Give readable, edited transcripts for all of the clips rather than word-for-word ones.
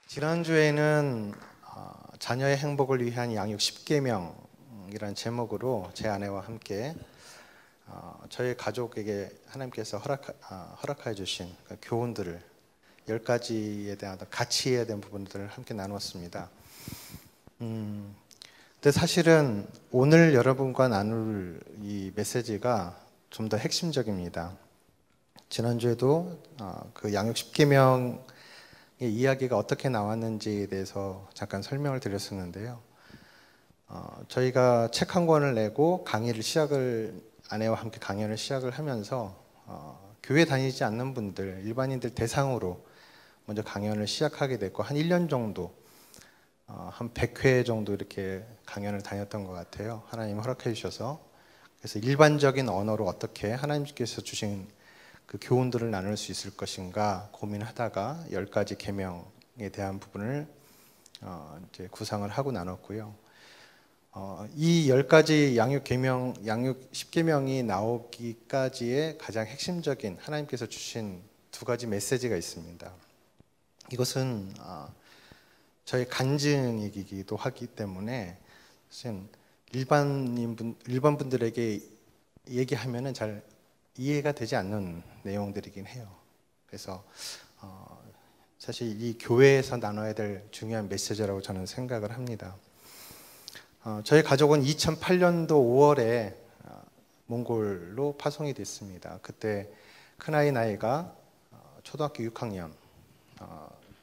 지난주에는 자녀의 행복을 위한 양육 10계명이라는 제목으로 제 아내와 함께 저희 가족에게 하나님께서 허락하여 주신 그 교훈들을 10가지에 대한 가치에 대한 부분들을 함께 나누었습니다. 근데 사실은 오늘 여러분과 나눌 이 메시지가 좀 더 핵심적입니다. 지난주에도 그 양육 10계명 이야기가 어떻게 나왔는지에 대해서 잠깐 설명을 드렸었는데요. 저희가 책 한 권을 내고 아내와 함께 강연을 시작을 하면서 교회 다니지 않는 분들, 일반인들 대상으로 먼저 강연을 시작하게 됐고 한 1년 정도, 한 100회 정도 이렇게 강연을 다녔던 것 같아요. 하나님 허락해 주셔서. 그래서 일반적인 언어로 어떻게 하나님께서 주신 그 교훈들을 나눌 수 있을 것인가 고민하다가 10가지 계명에 대한 부분을 이제 구상을 하고 나눴고요. 이 10가지 양육 10계명이 나오기까지의 가장 핵심적인 하나님께서 주신 두 가지 메시지가 있습니다. 이것은 저희 간증이기도 하기 때문에 일반 분들에게 얘기하면은 잘 이해가 되지 않는 내용들이긴 해요. 그래서 사실 이 교회에서 나눠야 될 중요한 메시지라고 저는 생각을 합니다. 저희 가족은 2008년도 5월에 몽골로 파송이 됐습니다. 그때 큰아이 나이가 초등학교 6학년,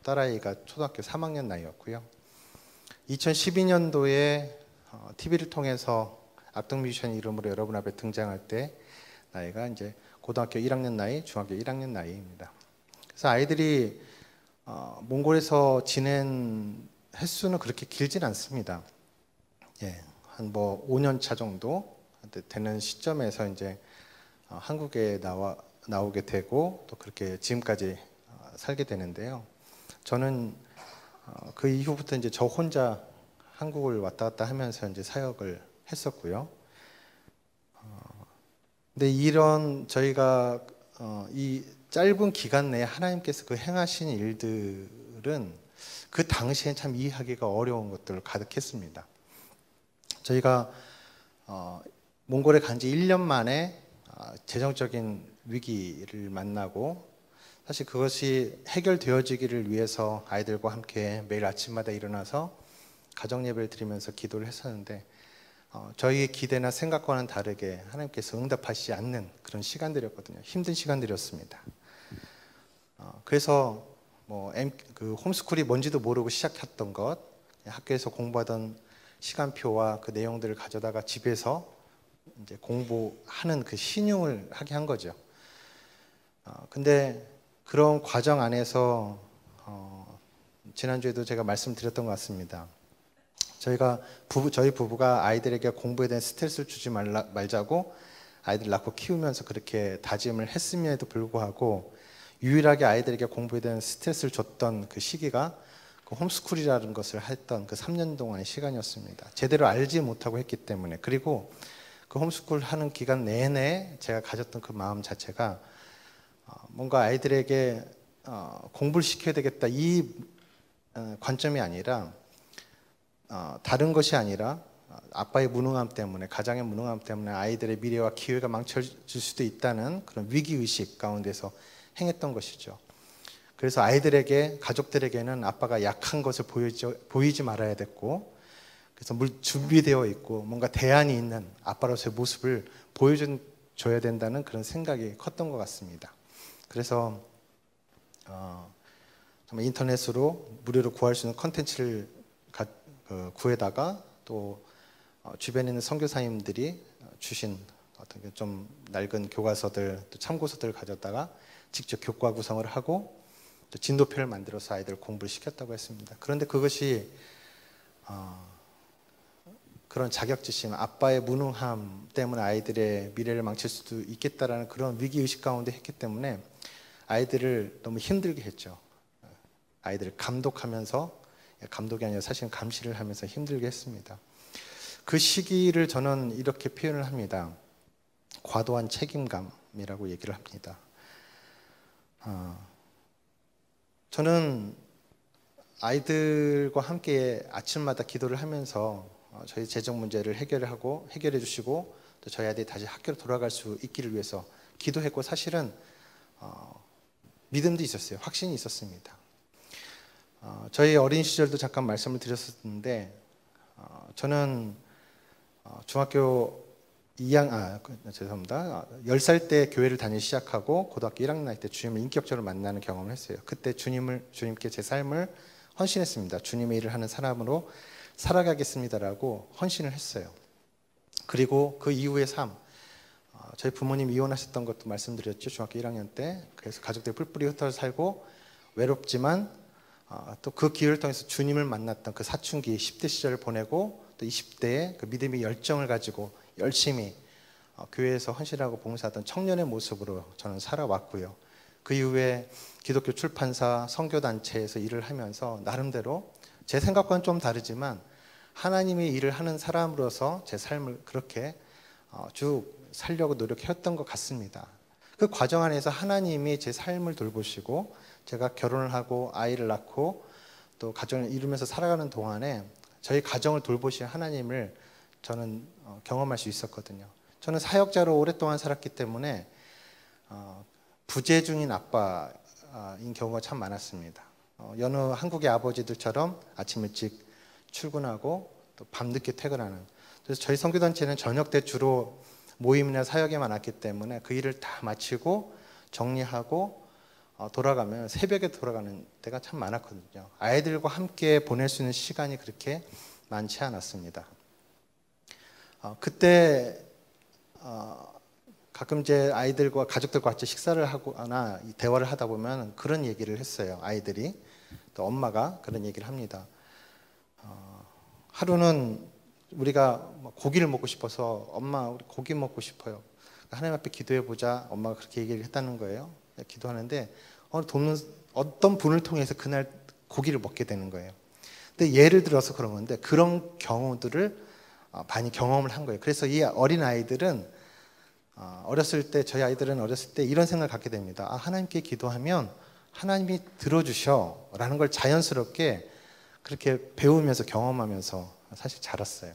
딸아이가 초등학교 3학년 나이였고요. 2012년도에 TV를 통해서 악동뮤지션 이름으로 여러분 앞에 등장할 때 나이가 이제 고등학교 1학년 나이, 중학교 1학년 나이입니다. 그래서 아이들이 몽골에서 지낸 횟수는 그렇게 길진 않습니다. 예, 한 5년 차 정도 되는 시점에서 이제 한국에 나오게 되고 또 그렇게 지금까지 살게 되는데요. 저는 그 이후부터 이제 저 혼자 한국을 왔다 갔다 하면서 이제 사역을 했었고요. 근데 저희가 이 짧은 기간 내에 하나님께서 그 행하신 일들은 그 당시엔 참 이해하기가 어려운 것들을 가득했습니다. 저희가 몽골에 간 지 1년 만에 재정적인 위기를 만나고 사실 그것이 해결되어지기를 위해서 아이들과 함께 매일 아침마다 일어나서 가정 예배를 드리면서 기도를 했었는데 저희의 기대나 생각과는 다르게 하나님께서 응답하시지 않는 그런 시간들이었거든요. 힘든 시간들이었습니다. 그래서 그 홈스쿨이 뭔지도 모르고 시작했던 것, 학교에서 공부하던 시간표와 그 내용들을 가져다가 집에서 이제 공부하는 그 신용을 하게 한 거죠. 근데 그런 과정 안에서 지난주에도 제가 말씀드렸던 것 같습니다. 저희 부부가 아이들에게 공부에 대한 스트레스를 주지 말자고 아이들 낳고 키우면서 그렇게 다짐을 했음에도 불구하고 유일하게 아이들에게 공부에 대한 스트레스를 줬던 그 시기가 그 홈스쿨이라는 것을 했던 그 3년 동안의 시간이었습니다. 제대로 알지 못하고 했기 때문에. 그리고 그 홈스쿨 하는 기간 내내 제가 가졌던 그 마음 자체가 뭔가 아이들에게 공부를 시켜야 되겠다 이 관점이 아니라 다른 것이 아니라 아빠의 무능함 때문에, 가장의 무능함 때문에 아이들의 미래와 기회가 망쳐질 수도 있다는 그런 위기의식 가운데서 행했던 것이죠. 그래서 가족들에게는 아빠가 약한 것을 보이지 말아야 됐고, 그래서 준비되어 있고 뭔가 대안이 있는 아빠로서의 모습을 보여줘야 된다는 그런 생각이 컸던 것 같습니다. 그래서 정말 인터넷으로 무료로 구할 수 있는 컨텐츠를 구해다가 또 주변에 있는 선교사님들이 주신 어떤 좀 낡은 교과서들, 또 참고서들을 가져다가 직접 교과 구성을 하고 또 진도표를 만들어서 아이들을 공부를 시켰다고 했습니다. 그런데 그것이 그런 자격지심, 아빠의 무능함 때문에 아이들의 미래를 망칠 수도 있겠다라는 그런 위기의식 가운데 했기 때문에 아이들을 너무 힘들게 했죠. 아이들을 감독이 아니라 사실은 감시를 하면서 힘들게 했습니다. 그 시기를 저는 이렇게 표현을 합니다. 과도한 책임감이라고 얘기를 합니다. 저는 아이들과 함께 아침마다 기도를 하면서 저희 재정 문제를 해결해 주시고 또 저희 아이들이 다시 학교로 돌아갈 수 있기를 위해서 기도했고, 사실은 믿음도 있었어요. 확신이 있었습니다. 저희 어린 시절도 잠깐 말씀을 드렸었는데, 저는 중학교 10살 때 교회를 다니기 시작하고 고등학교 1학년 때 주님을 인격적으로 만나는 경험을 했어요. 그때 주님께 제 삶을 헌신했습니다. 주님의 일을 하는 사람으로 살아가겠습니다라고 헌신을 했어요. 그리고 그 이후의 삶, 저희 부모님 이혼하셨던 것도 말씀드렸죠. 중학교 1학년 때. 그래서 가족들이 뿔뿔이 흩어져 살고 외롭지만 또 그 기회를 통해서 주님을 만났던 그 사춘기 10대 시절을 보내고 또 20대에 그 믿음의 열정을 가지고 열심히 교회에서 헌신하고 봉사하던 청년의 모습으로 저는 살아왔고요. 그 이후에 기독교 출판사, 선교단체에서 일을 하면서 나름대로 제 생각과는 좀 다르지만 하나님의 일을 하는 사람으로서 제 삶을 그렇게 쭉 살려고 노력했던 것 같습니다. 그 과정 안에서 하나님이 제 삶을 돌보시고 제가 결혼을 하고 아이를 낳고 또 가정을 이루면서 살아가는 동안에 저희 가정을 돌보신 하나님을 저는 경험할 수 있었거든요. 저는 사역자로 오랫동안 살았기 때문에 부재중인 아빠인 경우가 참 많았습니다. 여느 한국의 아버지들처럼 아침 일찍 출근하고 또 밤늦게 퇴근하는, 그래서 저희 선교단체는 저녁 때 주로 모임이나 사역에 많았기 때문에 그 일을 다 마치고 정리하고 돌아가면 새벽에 돌아가는 때가 참 많았거든요. 아이들과 함께 보낼 수 있는 시간이 그렇게 많지 않았습니다. 그때 가끔 제 아이들과 가족들과 같이 식사를 하거나 대화를 하다 보면 그런 얘기를 했어요. 아이들이 또 엄마가 그런 얘기를 합니다. 하루는 우리가 고기를 먹고 싶어서 엄마 우리 고기 먹고 싶어요. 하나님 앞에 기도해 보자. 엄마가 그렇게 얘기를 했다는 거예요. 기도하는데 어떤 분을 통해서 그날 고기를 먹게 되는 거예요. 근데 예를 들어서 그런 건데 그런 경우들을 많이 경험을 한 거예요. 그래서 이 어린 아이들은 저희 아이들은 어렸을 때 이런 생각을 갖게 됩니다. 하나님께 기도하면 하나님이 들어주셔 라는 걸 자연스럽게 그렇게 배우면서 경험하면서 사실 자랐어요.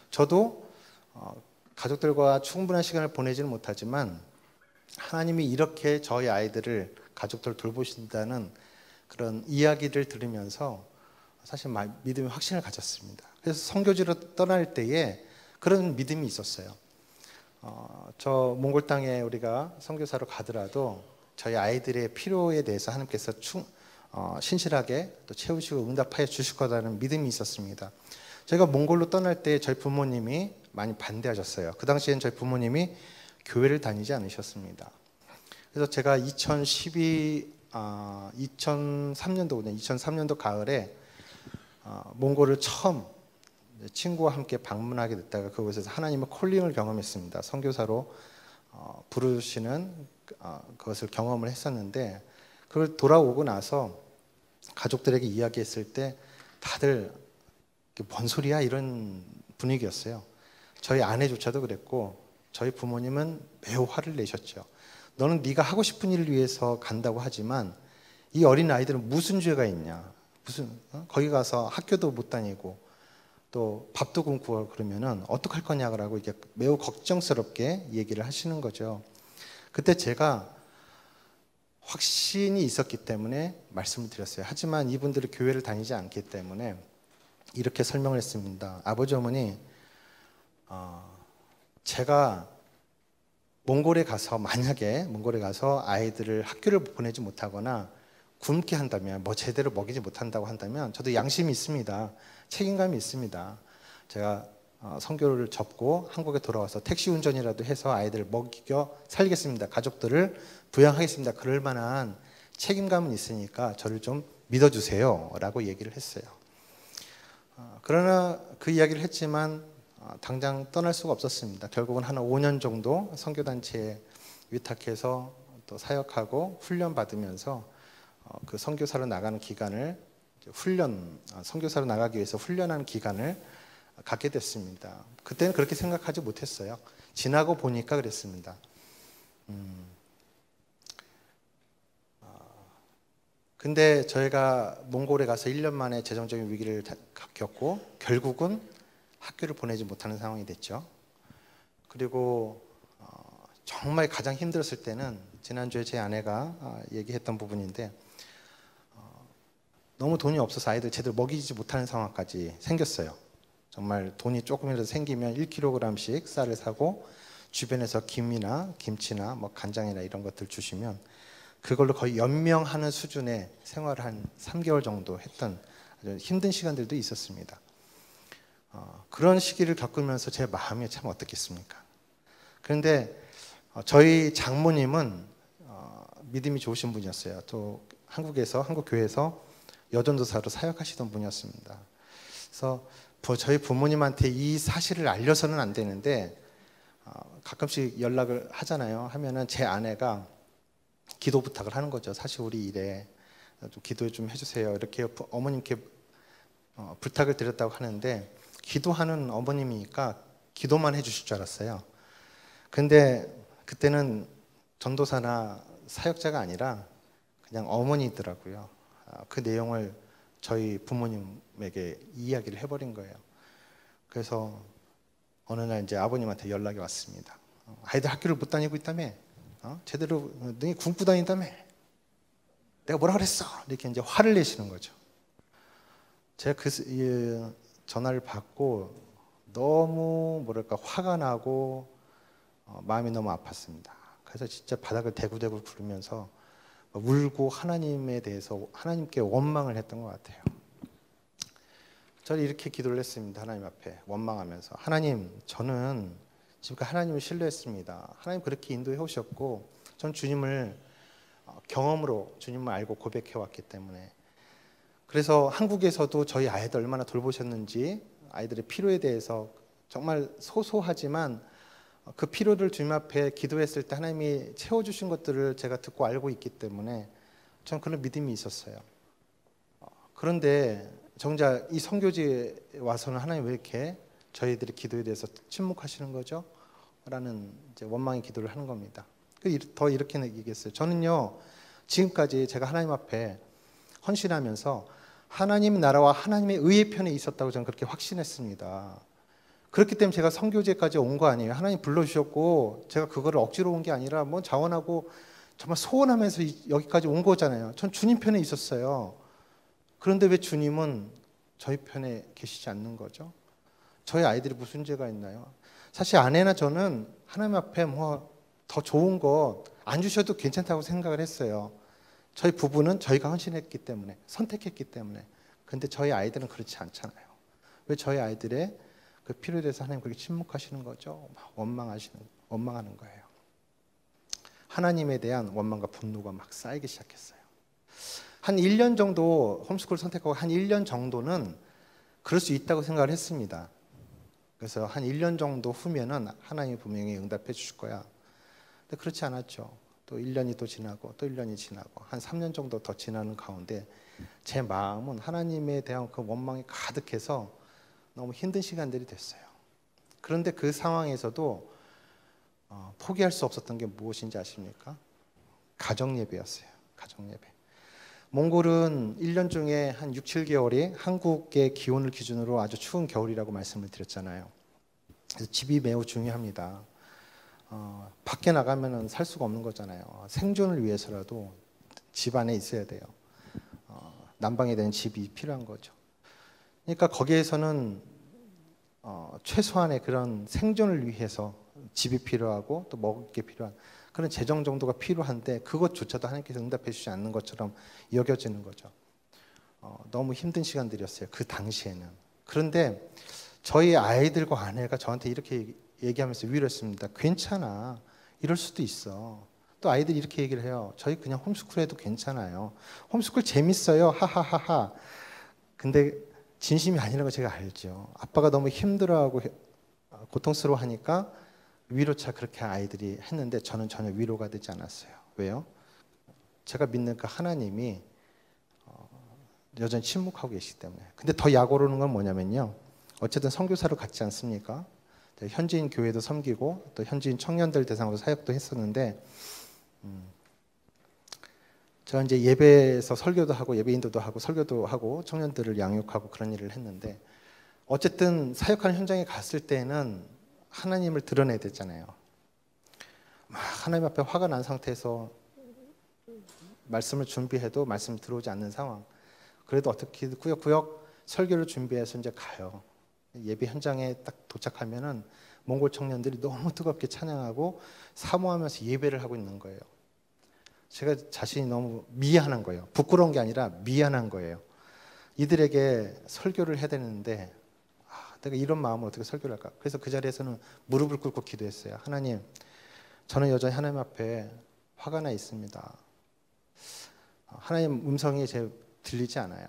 저도 가족들과 충분한 시간을 보내지는 못하지만 하나님이 이렇게 저희 아이들을 가족들을 돌보신다는 그런 이야기를 들으면서 사실 믿음의 확신을 가졌습니다. 그래서 선교지로 떠날 때에 그런 믿음이 있었어요. 저 몽골 땅에 우리가 선교사로 가더라도 저희 아이들의 필요에 대해서 하나님께서 신실하게 또 채우시고 응답하여 주실 거라는 믿음이 있었습니다. 저희가 몽골로 떠날 때 저희 부모님이 많이 반대하셨어요. 그 당시엔 저희 부모님이 교회를 다니지 않으셨습니다. 그래서 제가 2003년도 가을에 몽골을 처음 친구와 함께 방문하게 됐다가 그곳에서 하나님의 콜링을 경험했습니다. 선교사로 부르시는 그것을 경험을 했었는데, 그걸 돌아오고 나서 가족들에게 이야기했을 때 다들 뭔 소리야 이런 분위기였어요. 저희 아내조차도 그랬고 저희 부모님은 매우 화를 내셨죠. 너는 네가 하고 싶은 일을 위해서 간다고 하지만 이 어린 아이들은 무슨 죄가 있냐, 거기 가서 학교도 못 다니고 또 밥도 굶고 그러면은 어떡할 거냐라고 이게 매우 걱정스럽게 얘기를 하시는 거죠. 그때 제가 확신이 있었기 때문에 말씀을 드렸어요. 하지만 이분들이 교회를 다니지 않기 때문에 이렇게 설명을 했습니다. 아버지 어머니, 제가 만약에 몽골에 가서 아이들을 학교를 보내지 못하거나 굶게 한다면, 제대로 먹이지 못한다고 한다면 저도 양심이 있습니다. 책임감이 있습니다. 제가 선교를 접고 한국에 돌아와서 택시 운전이라도 해서 아이들을 먹여 살리겠습니다. 가족들을 부양하겠습니다. 그럴 만한 책임감은 있으니까 저를 좀 믿어주세요 라고 얘기를 했어요. 그러나 그 이야기를 했지만 당장 떠날 수가 없었습니다. 결국은 한 5년 정도 선교단체에 위탁해서 또 사역하고 훈련받으면서 그 선교사로 나가는 기간을 선교사로 나가기 위해서 훈련하는 기간을 갖게 됐습니다. 그때는 그렇게 생각하지 못했어요. 지나고 보니까 그랬습니다. 근데 저희가 몽골에 가서 1년 만에 재정적인 위기를 겪고 결국은 학교를 보내지 못하는 상황이 됐죠. 그리고 정말 가장 힘들었을 때는 지난주에 제 아내가 얘기했던 부분인데 너무 돈이 없어서 아이들 제대로 먹이지 못하는 상황까지 생겼어요. 정말 돈이 조금이라도 생기면 1kg씩 쌀을 사고 주변에서 김이나 김치나 뭐 간장이나 이런 것들 주시면 그걸로 거의 연명하는 수준의 생활을 한 3개월 정도 했던 아주 힘든 시간들도 있었습니다. 그런 시기를 겪으면서 제 마음이 참 어떻겠습니까? 그런데 저희 장모님은 믿음이 좋으신 분이었어요. 또 한국 교회에서 여전도사로 사역하시던 분이었습니다. 그래서 저희 부모님한테 이 사실을 알려서는 안 되는데 가끔씩 연락을 하잖아요. 하면은 제 아내가 기도 부탁을 하는 거죠. 사실 우리 일에 좀 기도 좀 해주세요. 이렇게 어머님께 부탁을 드렸다고 하는데 기도하는 어머님이니까 기도만 해주실 줄 알았어요. 근데 그때는 전도사나 사역자가 아니라 그냥 어머니더라고요. 그 내용을 저희 부모님에게 이야기를 해버린 거예요. 그래서 어느 날 이제 아버님한테 연락이 왔습니다. 아이들 학교를 못 다니고 있다며? 제대로 너희 굶고 다닌다며? 내가 뭐라 그랬어? 이렇게 이제 화를 내시는 거죠. 제가 그 전화를 받고 너무 뭐랄까 화가 나고 마음이 너무 아팠습니다. 그래서 진짜 바닥을 대구대구 구르면서 울고 하나님에 대해서 하나님께 원망을 했던 것 같아요. 저는 이렇게 기도를 했습니다. 하나님 앞에 원망하면서 하나님, 저는 지금까지 하나님을 신뢰했습니다. 하나님 그렇게 인도해 오셨고 전 주님을 경험으로 주님을 알고 고백해 왔기 때문에 그래서 한국에서도 저희 아이들 얼마나 돌보셨는지 아이들의 필요에 대해서 정말 소소하지만 그 필요를 주님 앞에 기도했을 때 하나님이 채워주신 것들을 제가 듣고 알고 있기 때문에 전 그런 믿음이 있었어요. 그런데 정작 이 선교지에 와서는 하나님 왜 이렇게 저희들의 기도에 대해서 침묵하시는 거죠? 라는 이제 원망의 기도를 하는 겁니다. 더 이렇게 얘기했어요. 저는요 지금까지 제가 하나님 앞에 헌신하면서 하나님 나라와 하나님의 의의 편에 있었다고 저는 그렇게 확신했습니다. 그렇기 때문에 제가 선교제까지 온 거 아니에요. 하나님 불러주셨고 제가 그거를 억지로 온 게 아니라 뭐 자원하고 정말 소원하면서 여기까지 온 거잖아요. 전 주님 편에 있었어요. 그런데 왜 주님은 저희 편에 계시지 않는 거죠? 저희 아이들이 무슨 죄가 있나요? 사실 아내나 저는 하나님 앞에 뭐 더 좋은 거 안 주셔도 괜찮다고 생각을 했어요. 저희 부부는 저희가 헌신했기 때문에 선택했기 때문에. 그런데 저희 아이들은 그렇지 않잖아요. 왜 저희 아이들의 그 필요에 대해서 하나님 그렇게 침묵하시는 거죠? 원망하는 거예요. 하나님에 대한 원망과 분노가 막 쌓이기 시작했어요. 한 1년 정도 홈스쿨 선택하고 한 1년 정도는 그럴 수 있다고 생각을 했습니다. 그래서 한 1년 정도 후면은 하나님이 분명히 응답해 주실 거야. 근데 그렇지 않았죠. 또 1년이 또 지나고 또 1년이 지나고 한 3년 정도 더 지나는 가운데 제 마음은 하나님에 대한 그 원망이 가득해서 너무 힘든 시간들이 됐어요. 그런데 그 상황에서도 포기할 수 없었던 게 무엇인지 아십니까? 가정예배였어요. 가정예배. 몽골은 1년 중에 한 6, 7개월이 한국의 기온을 기준으로 아주 추운 겨울이라고 말씀을 드렸잖아요. 그래서 집이 매우 중요합니다. 밖에 나가면 살 수가 없는 거잖아요. 생존을 위해서라도 집 안에 있어야 돼요. 난방에 대한 집이 필요한 거죠. 그러니까 거기에서는 최소한의 그런 생존을 위해서 집이 필요하고 또 먹을 게 필요한 그런 재정 정도가 필요한데 그것조차도 하나님께서 응답해 주지 않는 것처럼 여겨지는 거죠. 너무 힘든 시간들이었어요. 그 당시에는. 그런데 저희 아이들과 아내가 저한테 이렇게 얘기하면서 위로했습니다. 괜찮아. 이럴 수도 있어. 또 아이들이 이렇게 얘기를 해요. 저희 그냥 홈스쿨 해도 괜찮아요. 홈스쿨 재밌어요. 하하하하. 근데 진심이 아니라는 걸 제가 알죠. 아빠가 너무 힘들어하고 고통스러워하니까 위로차 그렇게 아이들이 했는데 저는 전혀 위로가 되지 않았어요. 왜요? 제가 믿는 그 하나님이 여전히 침묵하고 계시기 때문에. 근데 더 약 오르는 건 뭐냐면요. 어쨌든 선교사로 갔지 않습니까? 현지인 교회도 섬기고 또 현지인 청년들 대상으로 사역도 했었는데 제가 이제 예배에서 설교도 하고 예배 인도도 하고 설교도 하고 청년들을 양육하고 그런 일을 했는데 어쨌든 사역하는 현장에 갔을 때는 하나님을 드러내야 되잖아요. 막 하나님 앞에 화가 난 상태에서 말씀을 준비해도 말씀이 들어오지 않는 상황. 그래도 어떻게 구역구역 설교를 준비해서 이제 가요. 예배 현장에 딱 도착하면은 몽골 청년들이 너무 뜨겁게 찬양하고 사모하면서 예배를 하고 있는 거예요. 제가 자신이 너무 미안한 거예요. 부끄러운 게 아니라 미안한 거예요. 이들에게 설교를 해야 되는데 내가 이런 마음으로 어떻게 설교를 할까? 그래서 그 자리에서는 무릎을 꿇고 기도했어요. 하나님, 저는 여전히 하나님 앞에 화가 나 있습니다. 하나님 음성이 제 들리지 않아요.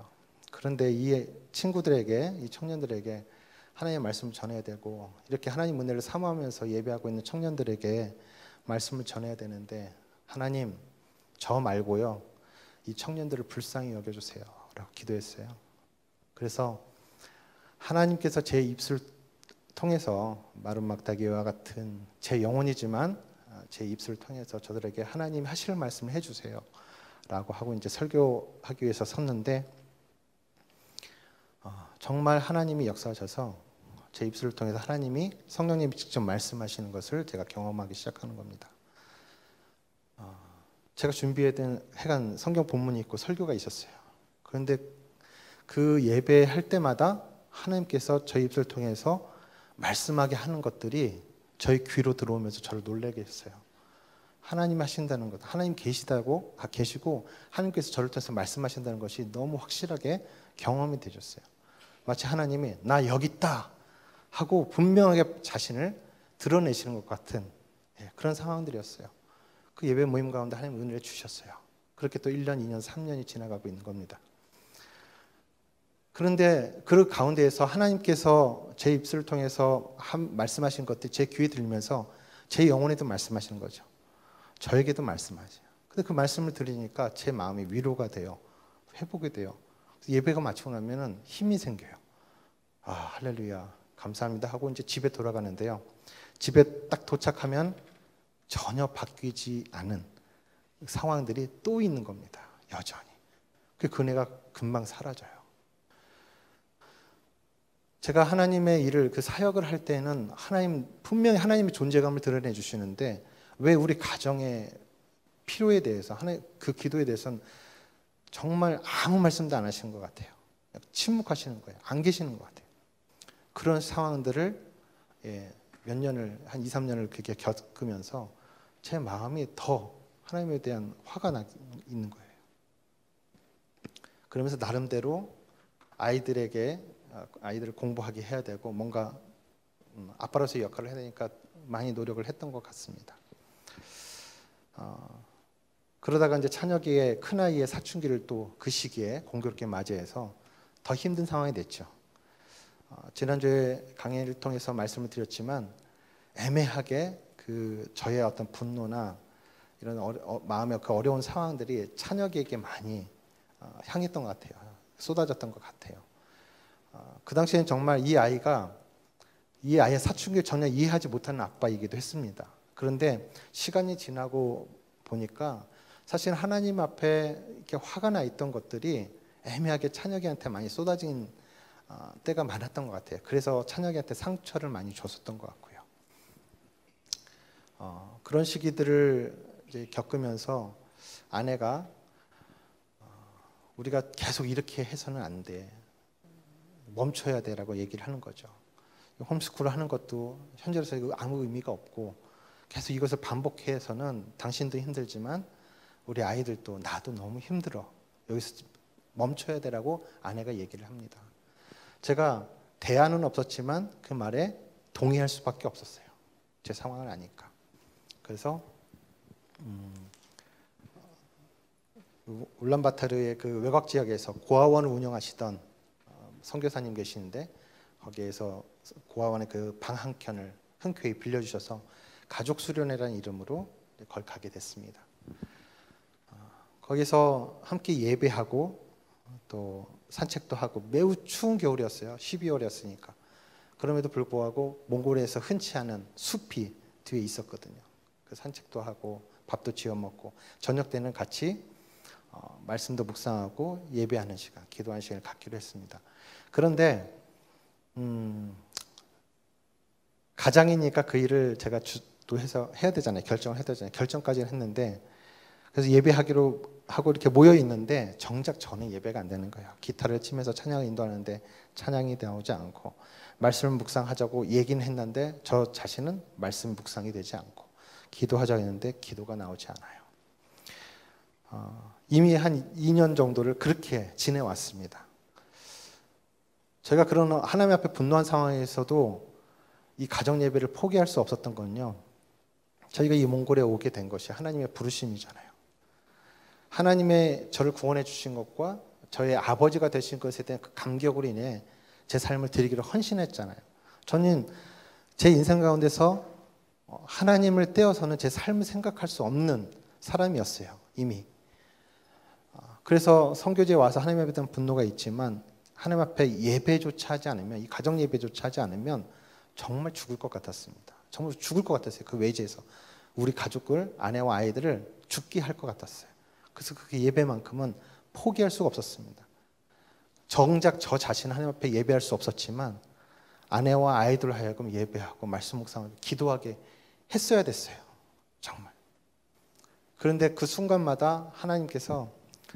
그런데 이 친구들에게, 이 청년들에게 하나님의 말씀을 전해야 되고 이렇게 하나님 은혜를 사모하면서 예배하고 있는 청년들에게 말씀을 전해야 되는데 하나님, 저 말고요, 이 청년들을 불쌍히 여겨주세요 라고 기도했어요. 그래서 하나님께서 제 입술 통해서 마른 막다기와 같은 제 영혼이지만 제 입술을 통해서 저들에게 하나님 하실 말씀을 해주세요 라고 하고 이제 설교하기 위해서 섰는데 정말 하나님이 역사하셔서 제 입술을 통해서 하나님이 성령님이 직접 말씀하시는 것을 제가 경험하기 시작하는 겁니다. 제가 준비해간 성경 본문이 있고 설교가 있었어요. 그런데 그 예배할 때마다 하나님께서 저희 입술을 통해서 말씀하게 하는 것들이 저희 귀로 들어오면서 저를 놀라게 했어요. 하나님 하신다는 것, 하나님 계시다고 계시고 하나님께서 저를 통해서 말씀하신다는 것이 너무 확실하게 경험이 되셨어요. 마치 하나님이 나 여기 있다 하고 분명하게 자신을 드러내시는 것 같은 그런 상황들이었어요. 그 예배 모임 가운데 하나님 은혜를 주셨어요. 그렇게 또 1년, 2년, 3년이 지나가고 있는 겁니다. 그런데 그 가운데에서 하나님께서 제 입술을 통해서 말씀하신 것들이 제 귀에 들리면서 제 영혼에도 말씀하시는 거죠. 저에게도 말씀하세요. 근데 그 말씀을 들으니까 제 마음이 위로가 돼요. 회복이 돼요. 예배가 마치고 나면은 힘이 생겨요. 할렐루야, 감사합니다 하고 이제 집에 돌아가는데요. 집에 딱 도착하면 전혀 바뀌지 않은 상황들이 또 있는 겁니다. 여전히. 그 은혜가 금방 사라져요. 제가 하나님의 일을, 그 사역을 할 때는 분명히 하나님의 존재감을 드러내 주시는데 왜 우리 가정의 필요에 대해서, 그 기도에 대해서는 정말 아무 말씀도 안 하시는 것 같아요. 침묵하시는 거예요. 안 계시는 것 같아요. 그런 상황들을 몇 년을, 한 2, 3년을 그렇게 겪으면서 제 마음이 더 하나님에 대한 화가 있는 거예요. 그러면서 나름대로 아이들을 공부하게 해야 되고 뭔가 아빠로서의 역할을 해야 되니까 많이 노력을 했던 것 같습니다. 그러다가 이제 찬혁이의 큰아이의 사춘기를 또 그 시기에 공교롭게 맞이해서 더 힘든 상황이 됐죠. 지난주에 강의를 통해서 말씀을 드렸지만 애매하게 저의 어떤 분노나 이런 마음의 그 어려운 상황들이 찬혁이에게 많이 향했던 것 같아요. 쏟아졌던 것 같아요. 그 당시에는 정말 이 아이의 사춘기를 전혀 이해하지 못하는 아빠이기도 했습니다. 그런데 시간이 지나고 보니까 사실 하나님 앞에 이렇게 화가 나 있던 것들이 애매하게 찬혁이한테 많이 쏟아진 때가 많았던 것 같아요. 그래서 찬혁이한테 상처를 많이 줬었던 것 같고요. 그런 시기들을 이제 겪으면서 아내가 우리가 계속 이렇게 해서는 안 돼. 멈춰야 돼라고 얘기를 하는 거죠. 홈스쿨을 하는 것도 현재로서 아무 의미가 없고 계속 이것을 반복해서는 당신도 힘들지만 우리 아이들도 나도 너무 힘들어. 여기서 멈춰야 돼라고 아내가 얘기를 합니다. 제가 대안은 없었지만 그 말에 동의할 수밖에 없었어요. 제 상황을 아니까. 그래서 울란바타르의 그 외곽 지역에서 고아원을 운영하시던 선교사님 계시는데 거기에서 고아원의 그 방 한 켠을 흔쾌히 빌려주셔서 가족 수련회라는 이름으로 거기 가게 됐습니다. 거기서 함께 예배하고 또 산책도 하고 매우 추운 겨울이었어요. 12월이었으니까. 그럼에도 불구하고 몽골에서 흔치 않은 숲이 뒤에 있었거든요. 그 산책도 하고 밥도 지어 먹고 저녁 때는 같이 말씀도 묵상하고 예배하는 시간, 기도하는 시간을 갖기로 했습니다. 그런데 가장이니까 그 일을 제가 주도해서 해야 되잖아요. 결정을 해야 되잖아요. 결정까지는 했는데 그래서 예배하기로 하고 이렇게 모여 있는데 정작 저는 예배가 안 되는 거예요. 기타를 치면서 찬양을 인도하는데 찬양이 나오지 않고 말씀을 묵상하자고 얘기는 했는데 저 자신은 말씀 묵상이 되지 않고 기도하자고 했는데 기도가 나오지 않아요. 이미 한 2년 정도를 그렇게 지내왔습니다. 제가 그런 하나님 앞에 분노한 상황에서도 이 가정 예배를 포기할 수 없었던 건요. 저희가 이 몽골에 오게 된 것이 하나님의 부르심이잖아요. 하나님의 저를 구원해 주신 것과 저의 아버지가 되신 것에 대한 그 감격으로 인해 제 삶을 드리기로 헌신했잖아요. 저는 제 인생 가운데서 하나님을 떼어서는 제 삶을 생각할 수 없는 사람이었어요. 이미. 그래서 선교지에 와서 하나님 앞에 대한 분노가 있지만 하나님 앞에 예배조차 하지 않으면, 이 가정 예배조차 하지 않으면 정말 죽을 것 같았습니다. 정말 죽을 것 같았어요. 그 외지에서 우리 가족을, 아내와 아이들을 죽게 할 것 같았어요. 그래서 그 예배만큼은 포기할 수가 없었습니다. 정작 저 자신은 하나님 앞에 예배할 수 없었지만 아내와 아이들을 하여금 예배하고 말씀 묵상하고 기도하게 했어야 됐어요. 정말. 그런데 그 순간마다 하나님께서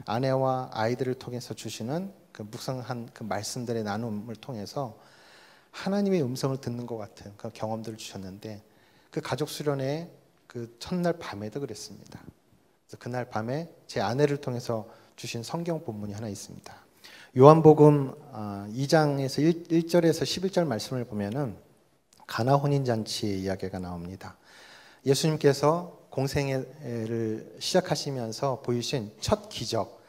아내와 아이들을 통해서 주시는 그 묵상한 그 말씀들의 나눔을 통해서 하나님의 음성을 듣는 것 같은 그 경험들을 주셨는데 그 가족 수련회 그 첫날 밤에도 그랬습니다. 그래서 그날 밤에 제 아내를 통해서 주신 성경 본문이 하나 있습니다. 요한복음 2장에서 1절에서 11절 말씀을 보면은 가나 혼인잔치의 이야기가 나옵니다. 예수님께서 공생애를 시작하시면서 보이신 첫 기적,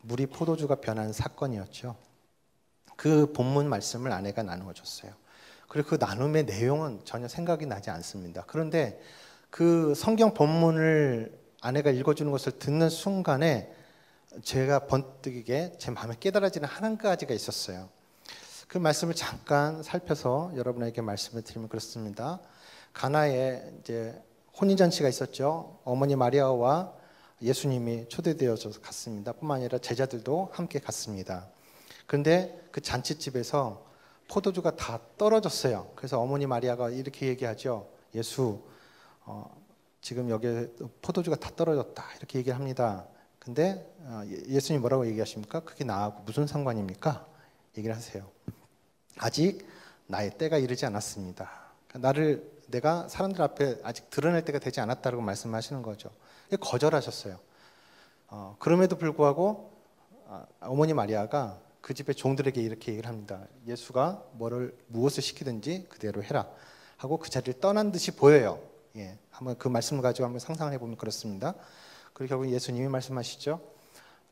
물이 포도주가 변한 사건이었죠. 그 본문 말씀을 아내가 나누어 줬어요. 그리고 그 나눔의 내용은 전혀 생각이 나지 않습니다. 그런데 그 성경 본문을 아내가 읽어주는 것을 듣는 순간에 제가 번뜩이게 제 마음에 깨달아지는 한 가지가 있었어요. 그 말씀을 잠깐 살펴서 여러분에게 말씀을 드리면 그렇습니다. 가나에 이제 혼인잔치가 있었죠. 어머니 마리아와 예수님이 초대되어서 갔습니다. 뿐만 아니라 제자들도 함께 갔습니다. 그런데 그 잔치집에서 포도주가 다 떨어졌어요. 그래서 어머니 마리아가 이렇게 얘기하죠. 예수, 지금 여기 포도주가 다 떨어졌다. 이렇게 얘기를 합니다. 근데 예수님 뭐라고 얘기하십니까? 그게 나하고 무슨 상관입니까? 얘기를 하세요. 아직 나의 때가 이르지 않았습니다. 내가 사람들 앞에 아직 드러낼 때가 되지 않았다고 말씀하시는 거죠. 거절하셨어요. 그럼에도 불구하고 어머니 마리아가 그 집의 종들에게 이렇게 얘기를 합니다. 예수가 무엇을 시키든지 그대로 해라 하고 그 자리를 떠난 듯이 보여요. 예, 한번 그 말씀을 가지고 한번 상상을 해보면 그렇습니다. 그리고 결국 예수님이 말씀하시죠.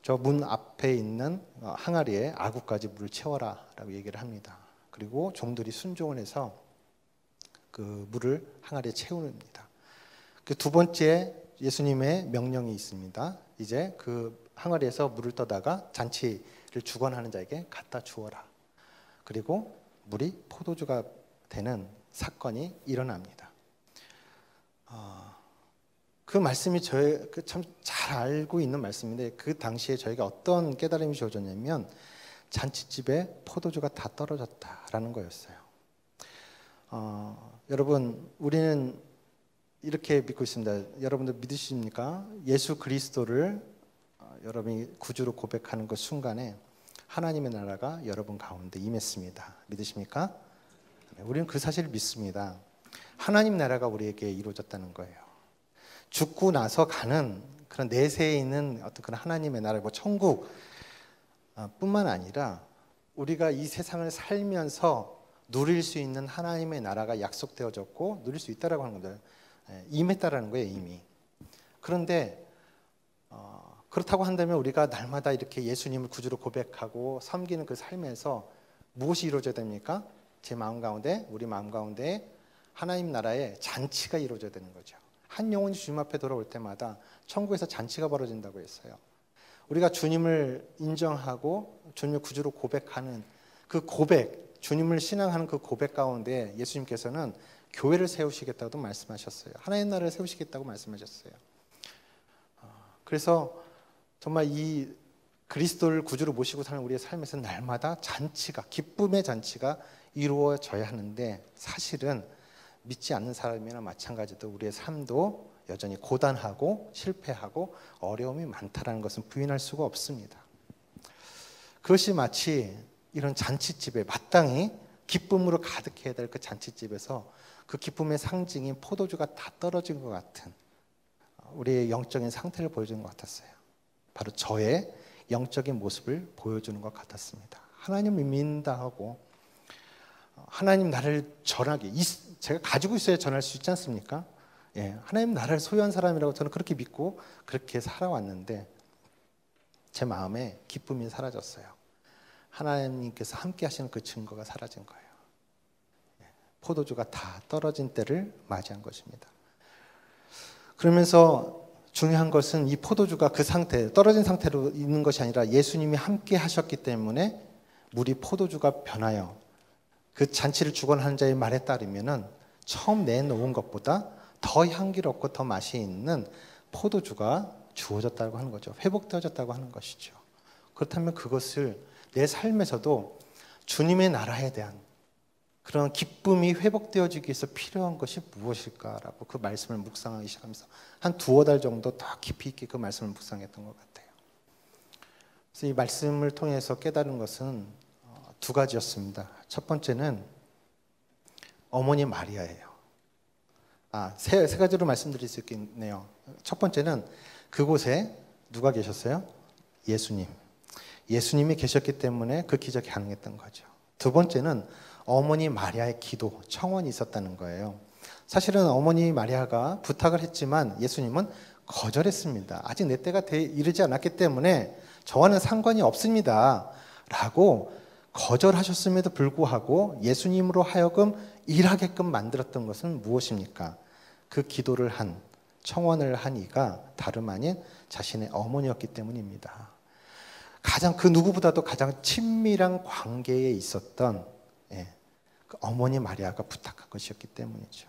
저 문 앞에 있는 항아리에 아구까지 물을 채워라 라고 얘기를 합니다. 그리고 종들이 순종을 해서 그 물을 항아리에 채웁니다. 그 두 번째 예수님의 명령이 있습니다. 이제 그 항아리에서 물을 떠다가 잔치를 주관하는 자에게 갖다 주어라. 그리고 물이 포도주가 되는 사건이 일어납니다. 그 말씀이 저희 참 잘 알고 있는 말씀인데 그 당시에 저희가 어떤 깨달음이 주어졌냐면 잔치집에 포도주가 다 떨어졌다라는 거였어요. 여러분 우리는 이렇게 믿고 있습니다. 여러분들 믿으십니까? 예수 그리스도를 여러분이 구주로 고백하는 그 순간에 하나님의 나라가 여러분 가운데 임했습니다. 믿으십니까? 우리는 그 사실을 믿습니다. 하나님 나라가 우리에게 이루어졌다는 거예요. 죽고 나서 가는 그런 내세에 있는 어떤 그런 하나님의 나라, 천국 뿐만 아니라 우리가 이 세상을 살면서 누릴 수 있는 하나님의 나라가 약속되어졌고 누릴 수 있다라고 하는 겁니다. 임했다라는 거예요, 이미. 그런데 그렇다고 한다면 우리가 날마다 이렇게 예수님을 구주로 고백하고 섬기는 그 삶에서 무엇이 이루어져야 됩니까? 제 마음 가운데, 우리 마음 가운데 하나님 나라의 잔치가 이루어져야 되는 거죠. 한 영혼이 주님 앞에 돌아올 때마다 천국에서 잔치가 벌어진다고 했어요. 우리가 주님을 인정하고 주님을 구주로 고백하는 그 고백, 주님을 신앙하는 그 고백 가운데 예수님께서는 교회를 세우시겠다고 말씀하셨어요. 하나님 나라를 세우시겠다고 말씀하셨어요. 그래서 정말 이 그리스도를 구주로 모시고 사는 우리의 삶에서 날마다 잔치가, 기쁨의 잔치가 이루어져야 하는데, 사실은 믿지 않는 사람이나 마찬가지로 우리의 삶도 여전히 고단하고 실패하고 어려움이 많다는 것은 부인할 수가 없습니다. 그것이 마치 이런 잔치집에 마땅히 기쁨으로 가득해야 될 그 잔치집에서 그 기쁨의 상징인 포도주가 다 떨어진 것 같은 우리의 영적인 상태를 보여주는 것 같았어요. 바로 저의 영적인 모습을 보여주는 것 같았습니다. 하나님을 믿는다 하고 하나님 나를 전하게, 제가 가지고 있어야 전할 수 있지 않습니까? 예, 하나님 나를 소유한 사람이라고 저는 그렇게 믿고 그렇게 살아왔는데 제 마음에 기쁨이 사라졌어요. 하나님께서 함께 하시는 그 증거가 사라진 거예요. 포도주가 다 떨어진 때를 맞이한 것입니다. 그러면서 중요한 것은 이 포도주가 그 상태, 떨어진 상태로 있는 것이 아니라 예수님이 함께 하셨기 때문에 물이 포도주가 변하여 그 잔치를 주관하는 자의 말에 따르면은 처음 내놓은 것보다 더 향기롭고 더 맛이 있는 포도주가 주어졌다고 하는 거죠. 회복되어졌다고 하는 것이죠. 그렇다면 그것을 내 삶에서도 주님의 나라에 대한 그런 기쁨이 회복되어지기 위해서 필요한 것이 무엇일까라고 그 말씀을 묵상하기 시작하면서 한 두어 달 정도 더 깊이 있게 그 말씀을 묵상했던 것 같아요. 그래서 이 말씀을 통해서 깨달은 것은 두 가지였습니다. 첫 번째는 어머니 마리아예요. 세 가지로 말씀드릴 수 있겠네요. 첫 번째는 그곳에 누가 계셨어요? 예수님. 예수님이 계셨기 때문에 그 기적이 가능했던 거죠. 두 번째는 어머니 마리아의 기도, 청원이 있었다는 거예요. 사실은 어머니 마리아가 부탁을 했지만 예수님은 거절했습니다. 아직 내 때가 이르지 않았기 때문에 저와는 상관이 없습니다 라고 거절하셨음에도 불구하고 예수님으로 하여금 일하게끔 만들었던 것은 무엇입니까? 그 기도를 한, 청원을 한 이가 다름 아닌 자신의 어머니였기 때문입니다. 가장 그 누구보다도 가장 친밀한 관계에 있었던 그 어머니 마리아가 부탁한 것이었기 때문이죠.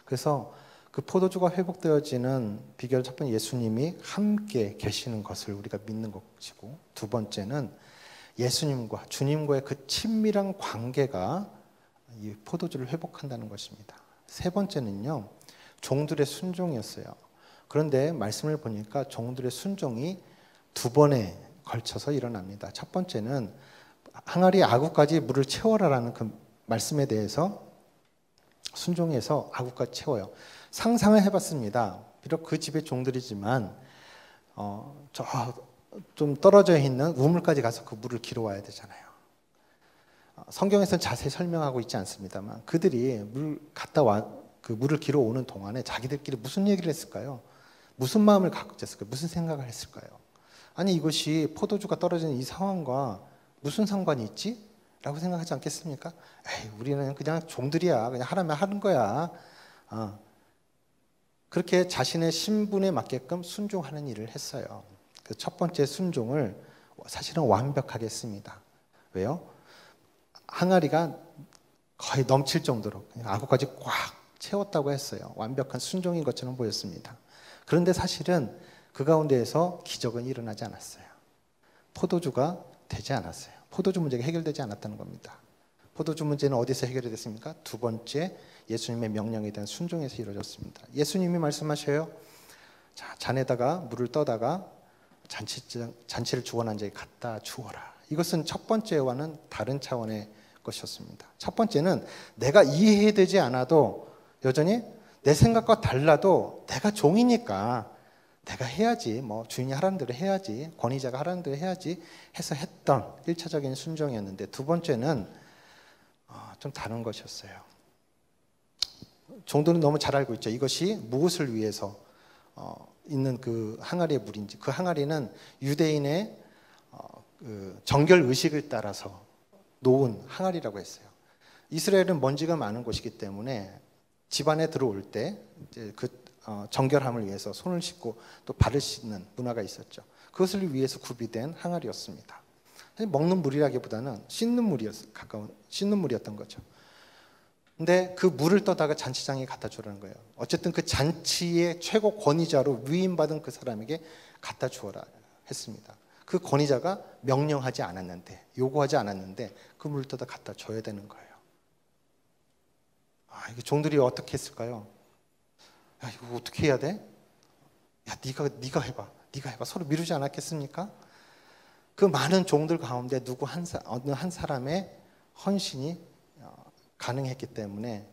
그래서 그 포도주가 회복되어지는 비결 첫 번째 예수님이 함께 계시는 것을 우리가 믿는 것이고, 두 번째는 예수님과 주님과의 그 친밀한 관계가 이 포도주를 회복한다는 것입니다. 세 번째는요, 종들의 순종이었어요. 그런데 말씀을 보니까 종들의 순종이 두 번에 걸쳐서 일어납니다. 첫 번째는 항아리 아구까지 물을 채워라라는 그 말씀에 대해서 순종해서 아구까지 채워요. 상상을 해봤습니다. 비록 그 집의 종들이지만 저 좀 떨어져 있는 우물까지 가서 그 물을 길어와야 되잖아요. 성경에서는 자세히 설명하고 있지 않습니다만 그들이 그 물을 길어오는 동안에 자기들끼리 무슨 얘기를 했을까요? 무슨 마음을 갖고 있었을까요? 무슨 생각을 했을까요? 아니 이것이 포도주가 떨어지는 이 상황과 무슨 상관이 있지? 라고 생각하지 않겠습니까? 에이, 우리는 그냥 종들이야. 그냥 하라면 하는 거야. 그렇게 자신의 신분에 맞게끔 순종하는 일을 했어요. 그 첫 번째 순종을 사실은 완벽하게 했습니다. 왜요? 항아리가 거의 넘칠 정도로 아구까지 꽉 채웠다고 했어요. 완벽한 순종인 것처럼 보였습니다. 그런데 사실은 그 가운데에서 기적은 일어나지 않았어요. 포도주가 되지 않았어요. 포도주 문제가 해결되지 않았다는 겁니다. 포도주 문제는 어디서 해결이 됐습니까? 두 번째 예수님의 명령에 대한 순종에서 이루어졌습니다. 예수님이 말씀하셔요. 자, 잔에다가 물을 떠다가 잔치를 주관한 자에게 갖다 주어라. 이것은 첫 번째와는 다른 차원의 것이었습니다. 첫 번째는 내가 이해되지 않아도 여전히 내 생각과 달라도 내가 종이니까 내가 해야지, 뭐 주인이 하라는 대로 해야지, 권위자가 하라는 대로 해야지 해서 했던 1차적인 순종이었는데, 두 번째는 좀 다른 것이었어요. 종들은 너무 잘 알고 있죠. 이것이 무엇을 위해서 있는 그 항아리의 물인지. 그 항아리는 유대인의 그 정결 의식을 따라서 놓은 항아리라고 했어요. 이스라엘은 먼지가 많은 곳이기 때문에 집안에 들어올 때 이제 그 정결함을 위해서 손을 씻고 또 발을 씻는 문화가 있었죠. 그것을 위해서 구비된 항아리였습니다. 먹는 물이라기보다는 씻는 물이었던 거죠. 근데 그 물을 떠다가 잔치장에 갖다 주라는 거예요. 어쨌든 그 잔치의 최고 권위자로 위임받은 그 사람에게 갖다 주어라. 했습니다. 그 권위자가 명령하지 않았는데, 요구하지 않았는데 그 물을 떠다 갖다 줘야 되는 거예요. 이게 종들이 어떻게 했을까요? 야, 이거 어떻게 해야 돼? 야, 네가 해봐. 네가 해봐. 서로 미루지 않았겠습니까? 그 많은 종들 가운데 어느 한 사람의 헌신이 가능했기 때문에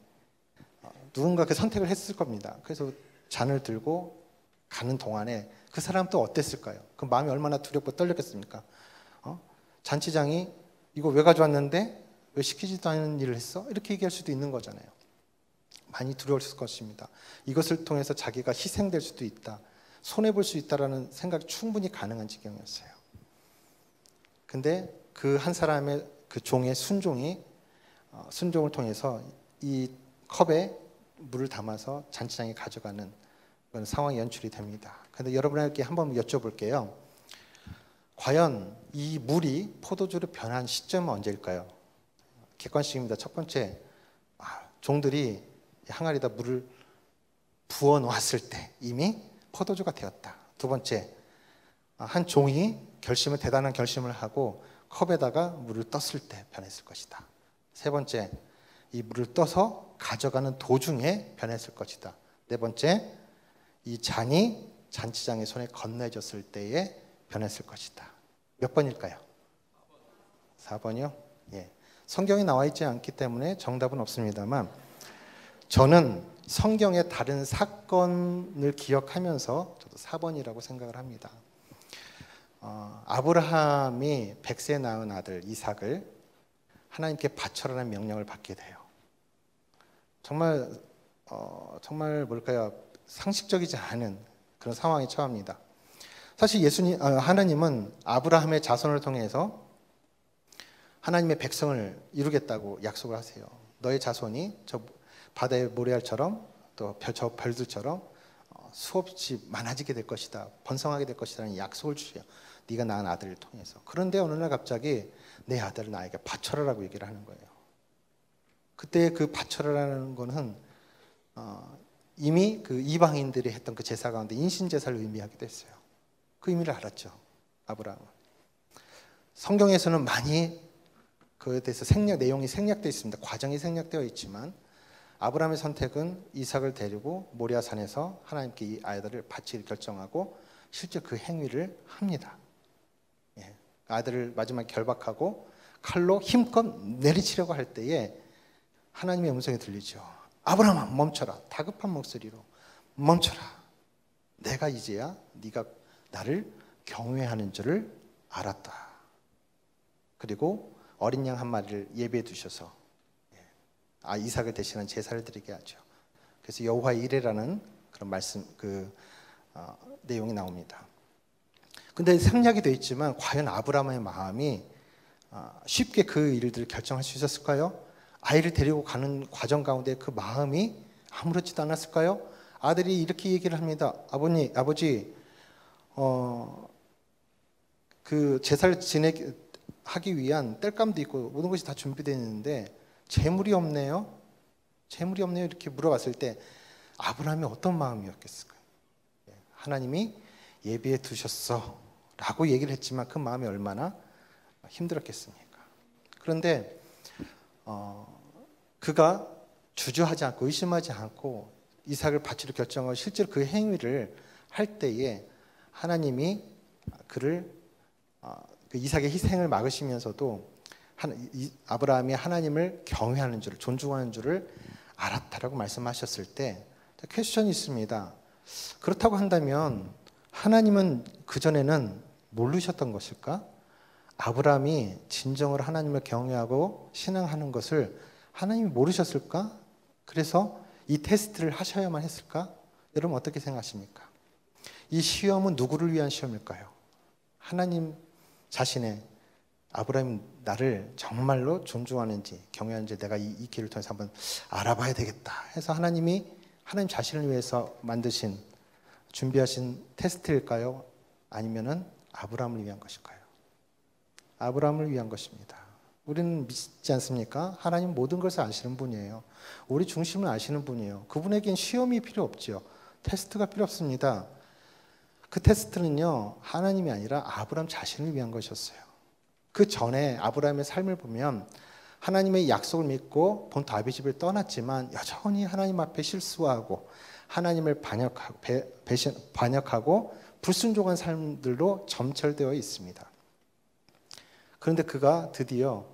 누군가 그 선택을 했을 겁니다. 그래서 잔을 들고 가는 동안에 그 사람 또 어땠을까요? 그 마음이 얼마나 두렵고 떨렸겠습니까? 잔치장이 이거 왜 가져왔는데 왜 시키지도 않은 일을 했어? 이렇게 얘기할 수도 있는 거잖아요. 많이 두려웠을 것입니다. 이것을 통해서 자기가 희생될 수도 있다, 손해볼 수 있다라는 생각이 충분히 가능한 지경이었어요. 근데 그 한 사람의 그 종의 순종을 통해서 이 컵에 물을 담아서 잔치장에 가져가는 그런 상황이 연출이 됩니다. 그런데 여러분에게 한번 여쭤볼게요. 과연 이 물이 포도주로 변한 시점은 언제일까요? 객관식입니다. 첫 번째, 종들이 항아리에다 물을 부어 놓았을 때 이미 포도주가 되었다. 두 번째, 한 종이 대단한 결심을 하고 컵에다가 물을 떴을 때 변했을 것이다. 세 번째, 이 물을 떠서 가져가는 도중에 변했을 것이다. 네 번째, 이 잔이 잔치장의 손에 건네졌을 때에 변했을 것이다. 몇 번일까요? 4번이요? 예. 성경에 나와 있지 않기 때문에 정답은 없습니다만, 저는 성경의 다른 사건을 기억하면서 저도 4번이라고 생각을 합니다. 아브라함이 100세 낳은 아들 이삭을 하나님께 바쳐라는 명령을 받게 돼요. 정말 뭘까요? 상식적이지 않은 그런 상황에 처합니다. 사실 하나님은 아브라함의 자손을 통해서 하나님의 백성을 이루겠다고 약속을 하세요. 너의 자손이 저 바다의 모래알처럼 또 저 별들처럼 수없이 많아지게 될 것이다, 번성하게 될 것이라는 약속을 주세요. 네가 낳은 아들을 통해서. 그런데 어느 날 갑자기 내 아들을 나에게 바쳐라라고 얘기를 하는 거예요. 그때 그 바쳐라라는 거는 이미 그 이방인들이 했던 그 제사 가운데 인신제사를 의미하기도 했어요. 그 의미를 알았죠, 아브라함은. 성경에서는 많이 그에 대해서 내용이 생략되어 있습니다. 과정이 생략되어 있지만 아브라함의 선택은 이삭을 데리고 모리아산에서 하나님께 이 아이들을 바치기를 결정하고 실제 그 행위를 합니다. 예. 아들을 마지막에 결박하고 칼로 힘껏 내리치려고 할 때에 하나님의 음성이 들리죠. 아브라함아, 멈춰라. 다급한 목소리로 멈춰라. 내가 이제야 네가 나를 경외하는 줄을 알았다. 그리고 어린 양 한 마리를 예배해 두셔서 이삭을 대신한 제사를 드리게 하죠. 그래서 여호와의 이레라는 그런 말씀, 내용이 나옵니다. 근데 생략이 되어 있지만 과연 아브라함의 마음이 쉽게 그 일들을 결정할 수 있었을까요? 아이를 데리고 가는 과정 가운데 그 마음이 아무렇지도 않았을까요? 아들이 이렇게 얘기를 합니다. 아버지, 그 제사를 하기 위한 땔감도 있고 모든 것이 다 준비되어 있는데 재물이 없네요. 이렇게 물어봤을 때 아브라함이 어떤 마음이었겠을까요? 하나님이 예비해 두셨어 라고 얘기를 했지만 그 마음이 얼마나 힘들었겠습니까? 그런데 그가 주저하지 않고 의심하지 않고 이삭을 바치기로 결정하고 실제로 그 행위를 할 때에 하나님이 그 이삭의 희생을 막으시면서도 아브라함이 하나님을 경외하는 줄을, 존중하는 줄을 알았다라고 말씀하셨을 때 퀘스천이 있습니다. 그렇다고 한다면 하나님은 그전에는 모르셨던 것일까? 아브라함이 진정으로 하나님을 경외하고 신앙하는 것을 하나님이 모르셨을까? 그래서 이 테스트를 하셔야만 했을까? 여러분 어떻게 생각하십니까? 이 시험은 누구를 위한 시험일까요? 하나님 자신의 아브라함이 나를 정말로 존중하는지 경외하는지 내가 이 길을 통해서 한번 알아봐야 되겠다 해서 하나님 자신을 위해서 준비하신 테스트일까요? 아니면은 아브라함을 위한 것일까요? 아브라함을 위한 것입니다. 우리는 믿지 않습니까? 하나님 모든 것을 아시는 분이에요. 우리 중심을 아시는 분이에요. 그분에겐 시험이 필요 없죠. 테스트가 필요 없습니다. 그 테스트는요, 하나님이 아니라 아브라함 자신을 위한 것이었어요. 그 전에 아브라함의 삶을 보면 하나님의 약속을 믿고 본토 아비 집을 떠났지만 여전히 하나님 앞에 실수하고 하나님을 반역하고 불순종한 삶들로 점철되어 있습니다. 그런데 그가 드디어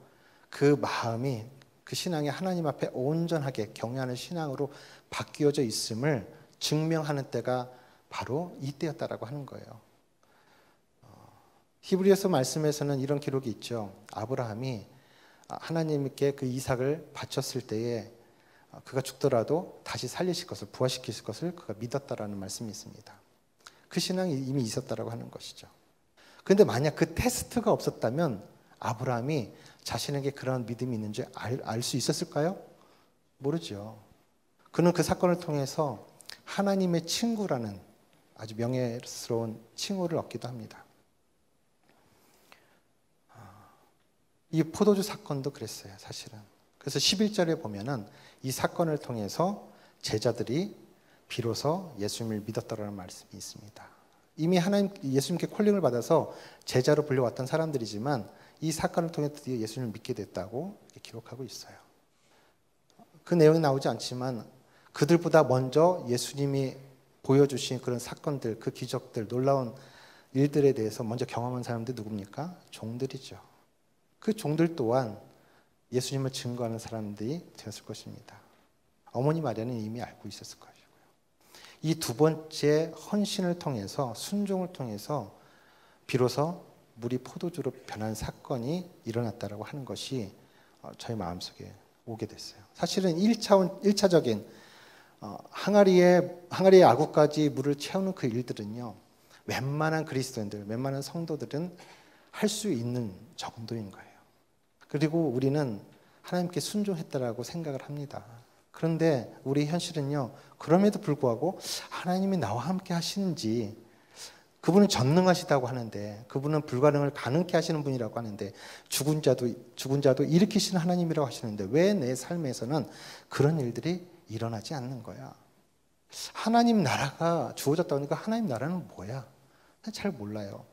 그 마음이 그 신앙이 하나님 앞에 온전하게 경외하는 신앙으로 바뀌어져 있음을 증명하는 때가 바로 이때였다라고 하는 거예요. 히브리서 말씀에서는 이런 기록이 있죠. 아브라함이 하나님께 그 이삭을 바쳤을 때에 그가 죽더라도 다시 살리실 것을, 부활시키실 것을 그가 믿었다라는 말씀이 있습니다. 그 신앙이 이미 있었다라고 하는 것이죠. 그런데 만약 그 테스트가 없었다면 아브라함이 자신에게 그런 믿음이 있는지 알 수 있었을까요? 모르죠. 그는 그 사건을 통해서 하나님의 친구라는 아주 명예스러운 칭호를 얻기도 합니다. 이 포도주 사건도 그랬어요, 사실은. 그래서 11절에 보면은 이 사건을 통해서 제자들이 비로소 예수님을 믿었다라는 말씀이 있습니다. 이미 예수님께 콜링을 받아서 제자로 불려왔던 사람들이지만 이 사건을 통해 드디어 예수님을 믿게 됐다고 기록하고 있어요. 그 내용이 나오지 않지만 그들보다 먼저 예수님이 보여주신 그런 사건들, 그 기적들, 놀라운 일들에 대해서 먼저 경험한 사람들이 누굽니까? 종들이죠. 그 종들 또한 예수님을 증거하는 사람들이 되었을 것입니다. 어머니 마리아는 이미 알고 있었을 것이고요. 이 두 번째 헌신을 통해서, 순종을 통해서 비로소 물이 포도주로 변한 사건이 일어났다고 하는 것이 저희 마음속에 오게 됐어요. 사실은 1차적인 항아리의 아구까지 물을 채우는 그 일들은요, 웬만한 그리스도인들, 웬만한 성도들은 할 수 있는 정도인 거예요. 그리고 우리는 하나님께 순종했다라고 생각을 합니다. 그런데 우리 현실은요, 그럼에도 불구하고 하나님이 나와 함께 하시는지, 그분은 전능하시다고 하는데, 그분은 불가능을 가능케 하시는 분이라고 하는데, 죽은 자도 일으키시는 하나님이라고 하시는데 왜 내 삶에서는 그런 일들이 일어나지 않는 거야? 하나님 나라가 주어졌다고 하니까 하나님 나라는 뭐야? 잘 몰라요.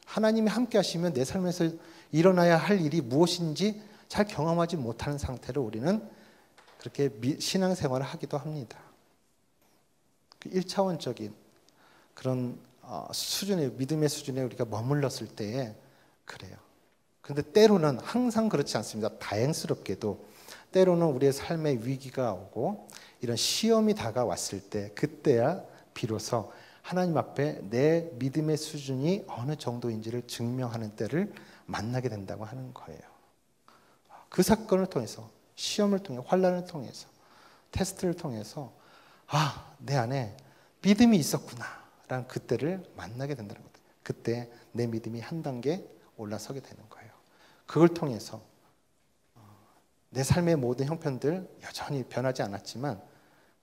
하나님이 함께 하시면 내 삶에서 일어나야 할 일이 무엇인지 잘 경험하지 못하는 상태로 우리는 그렇게 신앙생활을 하기도 합니다. 1차원적인 그런 수준의, 믿음의 수준에 우리가 머물렀을 때에 그래요. 그런데 때로는, 항상 그렇지 않습니다. 다행스럽게도 때로는 우리의 삶에 위기가 오고 이런 시험이 다가왔을 때, 그때야 비로소 하나님 앞에 내 믿음의 수준이 어느 정도인지를 증명하는 때를 만나게 된다고 하는 거예요. 그 사건을 통해서, 시험을 통해, 환난을 통해서, 테스트를 통해서 내 안에 믿음이 있었구나 라는 그때를 만나게 된다는 거예요. 그때 내 믿음이 한 단계 올라서게 되는 거예요. 그걸 통해서 내 삶의 모든 형편들 여전히 변하지 않았지만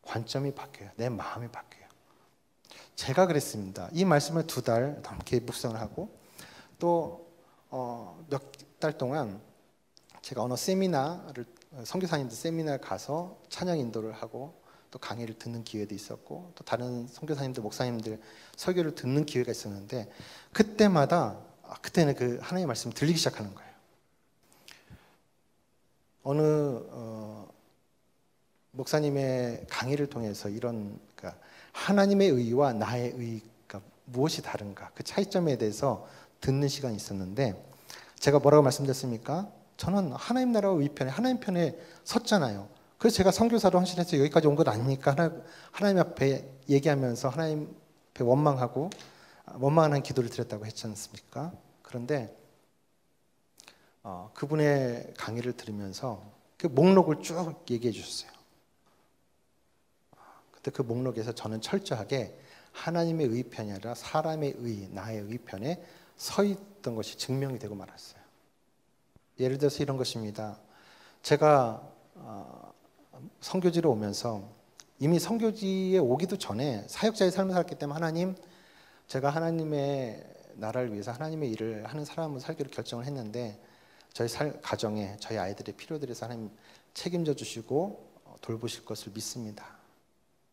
관점이 바뀌어요. 내 마음이 바뀌어요. 제가 그랬습니다. 이 말씀을 2달 넘게 묵상을 하고 또 몇 달 동안 제가 어느 세미나를, 선교사님들 세미나에 가서 찬양 인도를 하고 또 강의를 듣는 기회도 있었고 또 다른 선교사님들, 목사님들 설교를 듣는 기회가 있었는데 그때마다 그때는 그 하나님의 말씀이 들리기 시작하는 거예요. 어느 목사님의 강의를 통해서 이런, 그러니까 하나님의 의와 나의 의가 무엇이 다른가, 그 차이점에 대해서 듣는 시간이 있었는데 제가 뭐라고 말씀드렸습니까? 저는 하나님 나라와 의 편에, 하나님 편에 섰잖아요. 그래서 제가 선교사로 헌신해서 여기까지 온 것 아닙니까? 하나님 앞에 얘기하면서 하나님 앞에 원망하는 기도를 드렸다고 했지 않습니까? 그런데 그분의 강의를 들으면서 그 목록을 쭉 얘기해 주셨어요. 근데 그 목록에서 저는 철저하게 하나님의 의 편이 아니라 사람의 의, 나의 의 편에 서 있던 것이 증명이 되고 말았어요. 예를 들어서 이런 것입니다. 제가 선교지로 오면서 이미 선교지에 오기도 전에 사역자의 삶을 살았기 때문에 하나님, 제가 하나님의 나라를 위해서 하나님의 일을 하는 사람으로 살기로 결정을 했는데 저희 가정에, 저희 아이들의 필요들에서 하나님 책임져 주시고 돌보실 것을 믿습니다.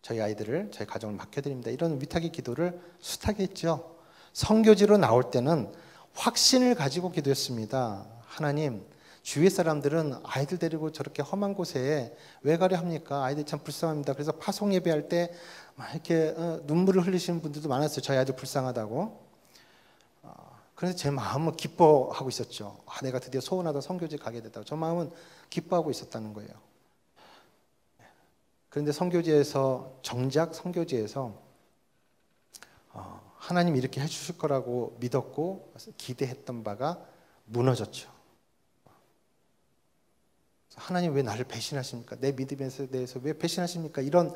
저희 아이들을, 저희 가정을 맡겨드립니다. 이런 위탁의 기도를 숱하게 했죠. 선교지로 나올 때는 확신을 가지고 기도했습니다. 하나님, 주위의 사람들은 아이들 데리고 저렇게 험한 곳에 왜 가려 합니까? 아이들 참 불쌍합니다. 그래서 파송 예배할 때 막 이렇게 눈물을 흘리시는 분들도 많았어요. 저희 아이들 불쌍하다고. 그래서 제 마음은 기뻐하고 있었죠. 내가 드디어 소원하던 선교지 가게 됐다고. 저 마음은 기뻐하고 있었다는 거예요. 그런데 정작 선교지에서 하나님이 이렇게 해주실 거라고 믿었고 기대했던 바가 무너졌죠. 하나님 왜 나를 배신하십니까? 내 믿음에 대해서 왜 배신하십니까? 이런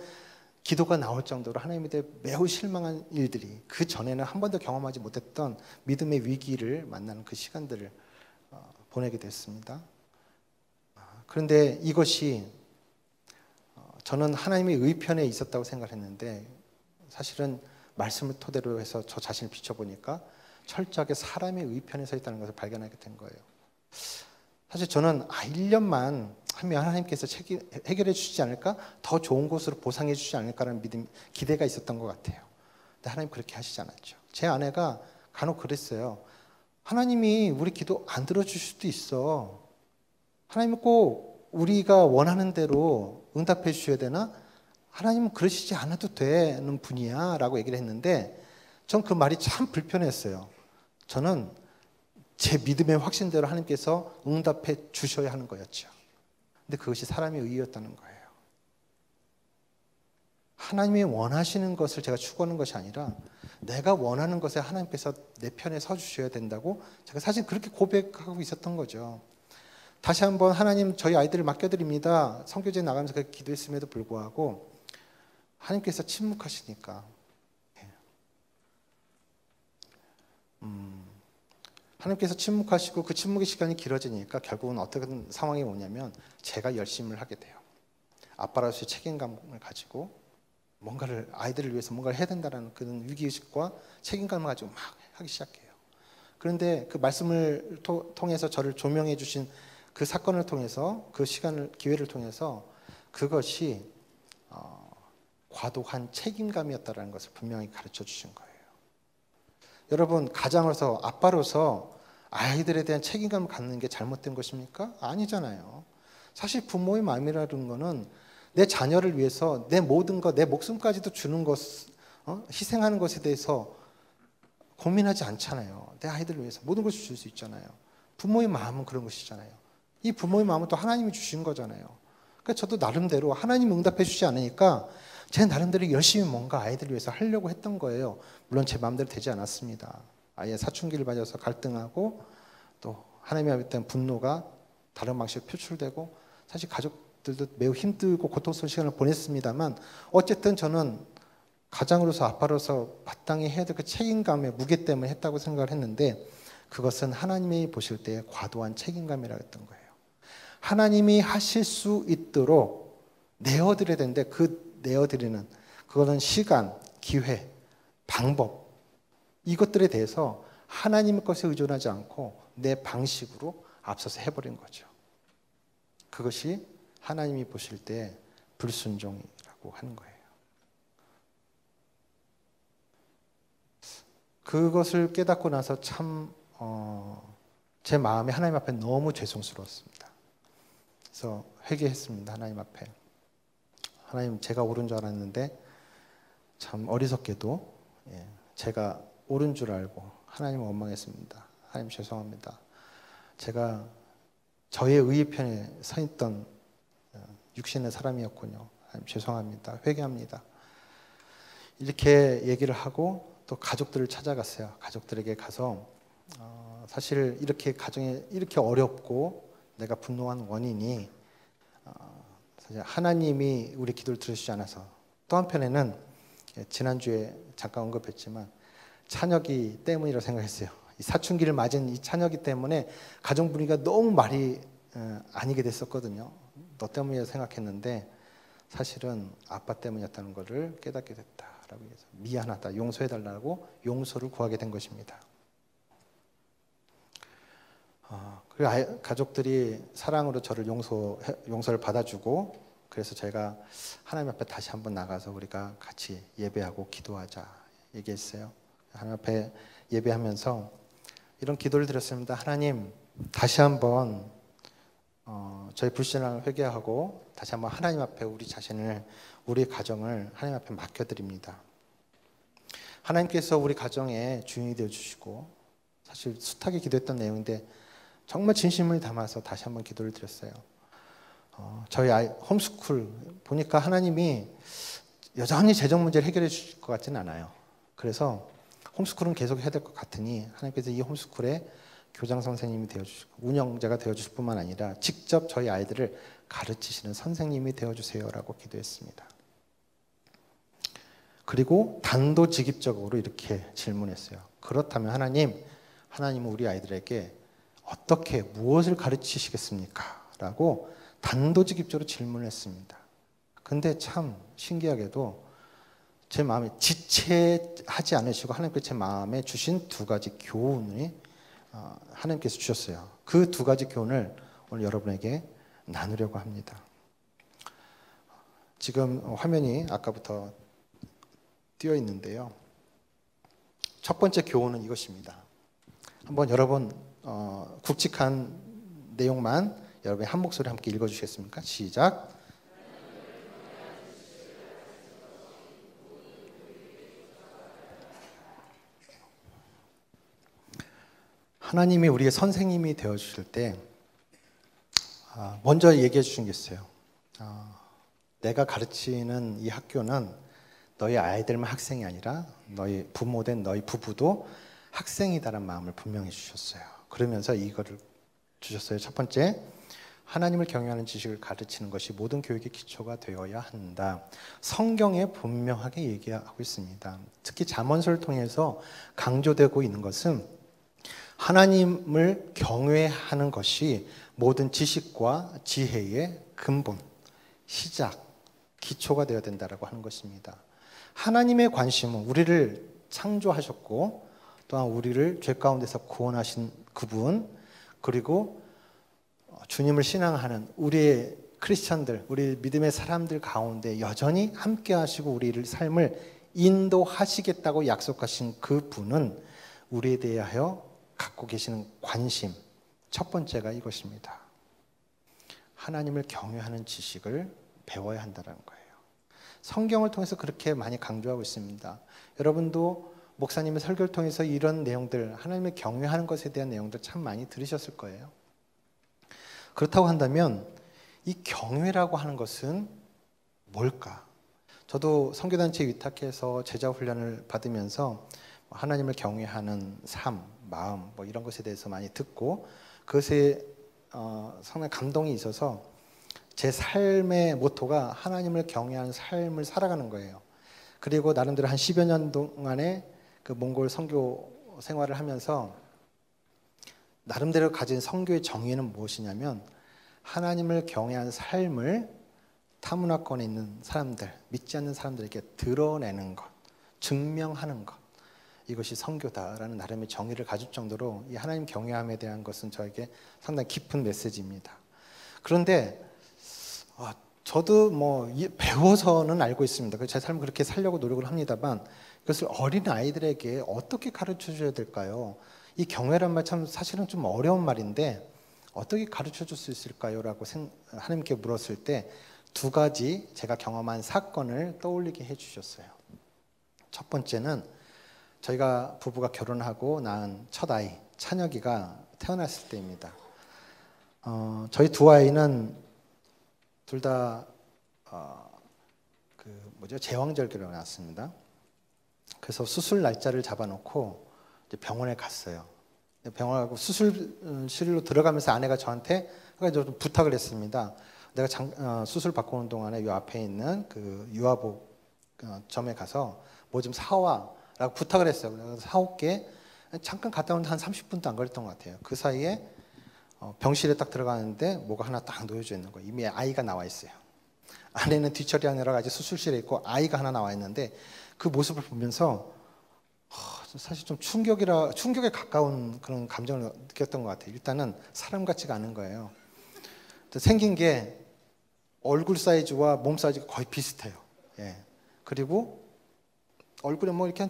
기도가 나올 정도로 하나님에 대해 매우 실망한 일들이, 그 전에는 한 번도 경험하지 못했던 믿음의 위기를 만나는 그 시간들을 보내게 됐습니다. 그런데 이것이 저는 하나님의 의편에 있었다고 생각했는데 사실은 말씀을 토대로 해서 저 자신을 비춰보니까 철저하게 사람의 의편에 서 있다는 것을 발견하게 된 거예요. 사실 저는 1년만 하면 하나님께서 해결해 주시지 않을까? 더 좋은 곳으로 보상해 주시지 않을까라는 기대가 있었던 것 같아요. 근데 하나님 그렇게 하시지 않았죠. 제 아내가 간혹 그랬어요. 하나님이 우리 기도 안 들어주실 수도 있어. 하나님은 꼭 우리가 원하는 대로 응답해 주셔야 되나? 하나님은 그러시지 않아도 되는 분이야 라고 얘기를 했는데 전 그 말이 참 불편했어요. 저는 제 믿음의 확신대로 하나님께서 응답해 주셔야 하는 거였죠. 근데 그것이 사람의 의였다는 거예요. 하나님이 원하시는 것을 제가 추구하는 것이 아니라 내가 원하는 것에 하나님께서 내 편에 서주셔야 된다고 제가 사실 그렇게 고백하고 있었던 거죠. 다시 한번 하나님 저희 아이들을 맡겨드립니다. 선교지에 나가면서 그렇게 기도했음에도 불구하고 하나님께서 침묵하시니까 하나님께서 침묵하시고 그 침묵의 시간이 길어지니까 결국은 어떤 상황이 오냐면 제가 열심을 하게 돼요. 아빠로서의 책임감을 가지고 뭔가를 아이들을 위해서 뭔가를 해야 된다는 그런 위기의식과 책임감을 가지고 막 하기 시작해요. 그런데 그 말씀을 통해서 저를 조명해 주신 그 사건을 통해서 그 기회를 통해서 그것이 과도한 책임감이었다는 것을 분명히 가르쳐 주신 거예요. 여러분, 가장으로서 아빠로서 아이들에 대한 책임감을 갖는 게 잘못된 것입니까? 아니잖아요. 사실 부모의 마음이라는 거는 내 자녀를 위해서 내 모든 것, 내 목숨까지도 주는 것, 희생하는 것에 대해서 고민하지 않잖아요. 내 아이들을 위해서 모든 것을 줄 수 있잖아요. 부모의 마음은 그런 것이잖아요. 이 부모의 마음은 또 하나님이 주신 거잖아요. 그러니까 저도 나름대로 하나님이 응답해 주지 않으니까 제 나름대로 열심히 뭔가 아이들을 위해서 하려고 했던 거예요. 물론 제 마음대로 되지 않았습니다. 아이의 사춘기를 맞아서 갈등하고 또 하나님에 대한 분노가 다른 방식으로 표출되고 사실 가족들도 매우 힘들고 고통스러운 시간을 보냈습니다만 어쨌든 저는 가장으로서 아빠로서 마땅히 해야 될 그 책임감의 무게 때문에 했다고 생각을 했는데 그것은 하나님이 보실 때 과도한 책임감이라고 했던 거예요. 하나님이 하실 수 있도록 내어드려야 되는데 그 내어드리는 그거는 시간, 기회, 방법 이것들에 대해서 하나님의 것에 의존하지 않고 내 방식으로 앞서서 해버린 거죠. 그것이 하나님이 보실 때 불순종이라고 하는 거예요. 그것을 깨닫고 나서 참 제 마음이 하나님 앞에 너무 죄송스러웠습니다. 그래서 회개했습니다. 하나님 앞에. 하나님, 제가 옳은 줄 알았는데 참 어리석게도 제가 옳은 줄 알고 하나님을 원망했습니다. 하나님 죄송합니다. 제가 저의 의의 편에 서 있던 육신의 사람이었군요. 하나님 죄송합니다. 회개합니다. 이렇게 얘기를 하고 또 가족들을 찾아갔어요. 가족들에게 가서 사실 이렇게 가정이 이렇게 어렵고 내가 분노한 원인이 사실 하나님이 우리 기도를 들으시지 않아서 또 한편에는 지난주에 잠깐 언급했지만 찬혁이 때문이라고 생각했어요. 이 사춘기를 맞은 이 찬혁이 때문에 가정 분위기가 너무 말이 아니게 됐었거든요. 너 때문이라고 생각했는데 사실은 아빠 때문이었다는 것을 깨닫게 됐다라고 해서 미안하다, 용서해달라고 용서를 구하게 된 것입니다. 그리고 가족들이 사랑으로 저를 용서를 받아주고 그래서 저희가 하나님 앞에 다시 한번 나가서 우리가 같이 예배하고 기도하자 얘기했어요. 하나님 앞에 예배하면서 이런 기도를 드렸습니다. 하나님, 다시 한번 저희 불신앙을 회개하고 다시 한번 하나님 앞에 우리 자신을, 우리 가정을 하나님 앞에 맡겨드립니다. 하나님께서 우리 가정의 주인이 되어주시고, 사실 숱하게 기도했던 내용인데 정말 진심을 담아서 다시 한번 기도를 드렸어요. 저희 아이 홈스쿨 보니까 하나님이 여전히 재정 문제를 해결해 주실 것 같지는 않아요. 그래서 홈스쿨은 계속 해야 될 것 같으니 하나님께서 이 홈스쿨에 교장 선생님이 되어주시고 운영자가 되어주실 뿐만 아니라 직접 저희 아이들을 가르치시는 선생님이 되어주세요라고 기도했습니다. 그리고 단도직입적으로 이렇게 질문했어요. 그렇다면 하나님은 우리 아이들에게 어떻게 무엇을 가르치시겠습니까? 라고 단도직입적으로 질문을 했습니다. 근데 참 신기하게도 제 마음에 지체하지 않으시고 하나님께서 제 마음에 주신 두 가지 교훈이 하나님께서 주셨어요. 그 두 가지 교훈을 오늘 여러분에게 나누려고 합니다. 지금 화면이 아까부터 띄어 있는데요. 첫 번째 교훈은 이것입니다. 한번 여러분 굵직한 내용만 여러분이 한 목소리 함께 읽어주시겠습니까? 시작. 하나님이 우리의 선생님이 되어주실 때 먼저 얘기해 주신 게 있어요. 내가 가르치는 이 학교는 너희 아이들만 학생이 아니라 너희 부모된 너희 부부도 학생이다라는 마음을 분명히 주셨어요. 그러면서 이거를 주셨어요. 첫 번째, 하나님을 경외하는 지식을 가르치는 것이 모든 교육의 기초가 되어야 한다. 성경에 분명하게 얘기하고 있습니다. 특히 잠언서를 통해서 강조되고 있는 것은 하나님을 경외하는 것이 모든 지식과 지혜의 근본, 시작, 기초가 되어야 된다라고 하는 것입니다. 하나님의 관심은 우리를 창조하셨고 또한 우리를 죄 가운데서 구원하신 그분, 그리고 주님을 신앙하는 우리의 크리스천들, 우리 믿음의 사람들 가운데 여전히 함께 하시고 우리를 삶을 인도하시겠다고 약속하신 그 분은 우리에 대하여 갖고 계시는 관심, 첫 번째가 이것입니다. 하나님을 경외하는 지식을 배워야 한다는 거예요. 성경을 통해서 그렇게 많이 강조하고 있습니다. 여러분도 목사님의 설교를 통해서 이런 내용들, 하나님을 경외하는 것에 대한 내용들 참 많이 들으셨을 거예요. 그렇다고 한다면 이 경외라고 하는 것은 뭘까? 저도 선교단체에 위탁해서 제자 훈련을 받으면서 하나님을 경외하는 삶, 마음 이런 것에 대해서 많이 듣고 그것에 상당히 감동이 있어서 제 삶의 모토가 하나님을 경외하는 삶을 살아가는 거예요. 그리고 나름대로 한 10여 년 동안의 그 몽골 선교 생활을 하면서 나름대로 가진 선교의 정의는 무엇이냐면 하나님을 경외하는 삶을 타문화권에 있는 사람들, 믿지 않는 사람들에게 드러내는 것, 증명하는 것, 이것이 선교다라는 나름의 정의를 가질 정도로 이 하나님 경외함에 대한 것은 저에게 상당히 깊은 메시지입니다. 그런데 저도 배워서는 알고 있습니다. 제 삶을 그렇게 살려고 노력을 합니다만 이것을 어린 아이들에게 어떻게 가르쳐 줘야 될까요? 이 경외란 말 참 사실은 좀 어려운 말인데 어떻게 가르쳐 줄 수 있을까요? 라고 하나님께 물었을 때 두 가지 제가 경험한 사건을 떠올리게 해주셨어요. 첫 번째는 저희가 부부가 결혼하고 낳은 첫 아이 찬혁이가 태어났을 때입니다. 저희 두 아이는 둘 다 제왕절개로 낳았습니다. 그래서 수술 날짜를 잡아놓고 이제 병원에 갔어요. 병원에 가고 수술실로 들어가면서 아내가 저한테 좀 부탁을 했습니다. 내가 수술 받고 오는 동안에 이 앞에 있는 그 유아복 점에 가서 뭐 좀 사와라고 부탁을 했어요. 그래서 사올게. 잠깐 갔다 오는데 한 30분도 안 걸렸던 것 같아요. 그 사이에 병실에 딱 들어가는데 뭐가 하나 딱 놓여져 있는 거예요. 이미 아이가 나와 있어요. 아내는 뒤처리하느라 아직 수술실에 있고 아이가 하나 나와 있는데 그 모습을 보면서 사실 좀 충격에 가까운 그런 감정을 느꼈던 것 같아요. 일단은 사람 같지가 않은 거예요. 생긴 게 얼굴 사이즈와 몸 사이즈가 거의 비슷해요. 예. 그리고 얼굴에 뭐 이렇게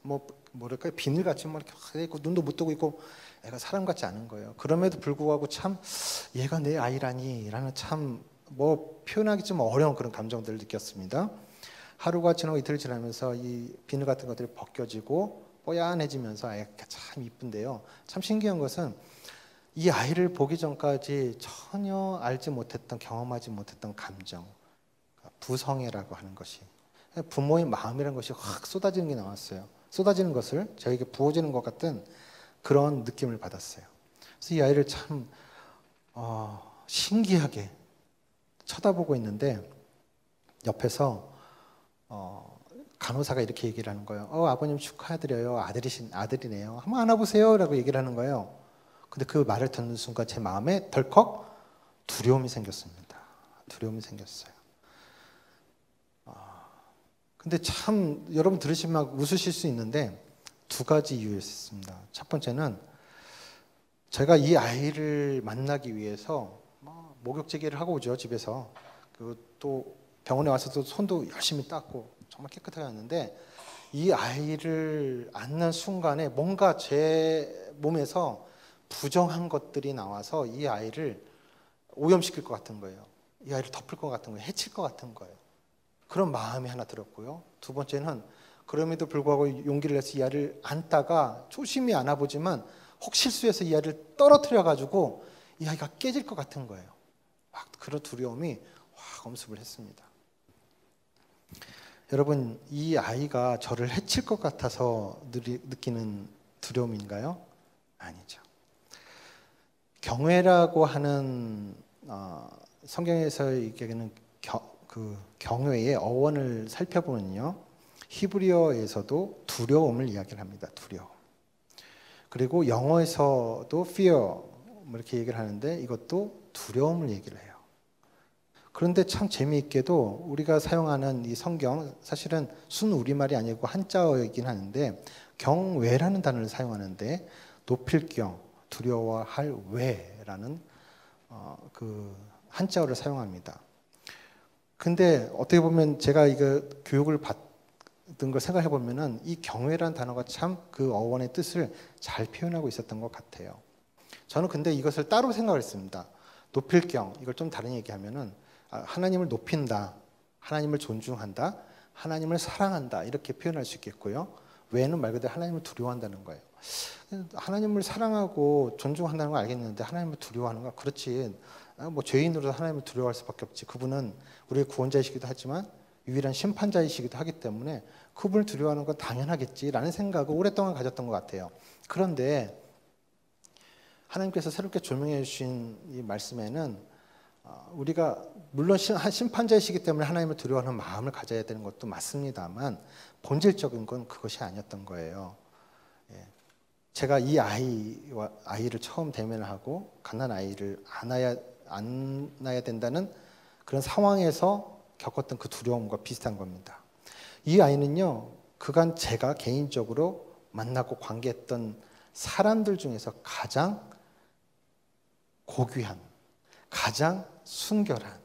뭐 뭐랄까요, 비늘같이 뭐 이렇게 돼 있고 눈도 못 뜨고 있고 애가 사람 같지 않은 거예요. 그럼에도 불구하고 참 얘가 내 아이라니라는 참 뭐 표현하기 좀 어려운 그런 감정들을 느꼈습니다. 하루가 지나고 이틀 지나면서 이 비늘 같은 것들이 벗겨지고 뽀얀해지면서 아이가 참 이쁜데요. 참 신기한 것은 이 아이를 보기 전까지 전혀 알지 못했던, 경험하지 못했던 감정, 부성애라고 하는 것이, 부모의 마음이라는 것이 확 쏟아지는 게 나왔어요. 쏟아지는 것을 저에게 부어지는 것 같은 그런 느낌을 받았어요. 그래서 이 아이를 참 신기하게 쳐다보고 있는데 옆에서 간호사가 이렇게 얘기를 하는 거예요. 아버님 축하드려요. 아들이네요. 한번 안아보세요. 라고 얘기를 하는 거예요. 근데 그 말을 듣는 순간 제 마음에 덜컥 두려움이 생겼습니다. 두려움이 생겼어요. 근데 참 여러분 들으시면 막 웃으실 수 있는데 두 가지 이유였습니다. 첫 번째는 제가 이 아이를 만나기 위해서 목욕제기를 하고 오죠, 집에서. 또 병원에 와서도 손도 열심히 닦고 정말 깨끗하게 했는데 이 아이를 안는 순간에 뭔가 제 몸에서 부정한 것들이 나와서 이 아이를 오염시킬 것 같은 거예요. 이 아이를 덮을 것 같은 거예요. 해칠 것 같은 거예요. 그런 마음이 하나 들었고요. 두 번째는 그럼에도 불구하고 용기를 내서 이 아이를 안다가 조심히 안아보지만 혹 실수해서 이 아이를 떨어뜨려 가지고 이 아이가 깨질 것 같은 거예요. 막 그런 두려움이 확 엄습을 했습니다. 여러분, 이 아이가 저를 해칠 것 같아서 느끼는 두려움인가요? 아니죠. 경외라고 하는 성경에서 얘기하는 그 경외의 어원을 살펴보면요, 히브리어에서도 두려움을 이야기를 합니다. 두려움. 그리고 영어에서도 fear 뭐 이렇게 얘기를 하는데 이것도 두려움을 얘기를 해요. 그런데 참 재미있게도 우리가 사용하는 이 성경, 사실은 순 우리말이 아니고 한자어이긴 하는데 경외라는 단어를 사용하는데 높일 경, 두려워할 외라는 그 한자어를 사용합니다. 근데 어떻게 보면 제가 이거 교육을 받은 걸 생각해 보면은 이 경외라는 단어가 참 그 어원의 뜻을 잘 표현하고 있었던 것 같아요. 저는 근데 이것을 따로 생각을 했습니다. 높일 경, 이걸 좀 다른 얘기하면은 하나님을 높인다, 하나님을 존중한다, 하나님을 사랑한다 이렇게 표현할 수 있겠고요. 외에는 말 그대로 하나님을 두려워한다는 거예요. 하나님을 사랑하고 존중한다는 걸 알겠는데 하나님을 두려워하는가? 그렇지. 뭐 죄인으로서 하나님을 두려워할 수밖에 없지. 그분은 우리의 구원자이시기도 하지만 유일한 심판자이시기도 하기 때문에 그분을 두려워하는 건 당연하겠지라는 생각을 오랫동안 가졌던 것 같아요. 그런데 하나님께서 새롭게 조명해 주신 이 말씀에는 우리가 물론 심판자이시기 때문에 하나님을 두려워하는 마음을 가져야 되는 것도 맞습니다만 본질적인 건 그것이 아니었던 거예요. 제가 이 아이를 처음 대면을 하고 갓난 아이를 안아야 된다는 그런 상황에서 겪었던 그 두려움과 비슷한 겁니다. 이 아이는요, 그간 제가 개인적으로 만나고 관계했던 사람들 중에서 가장 고귀한, 가장 순결한,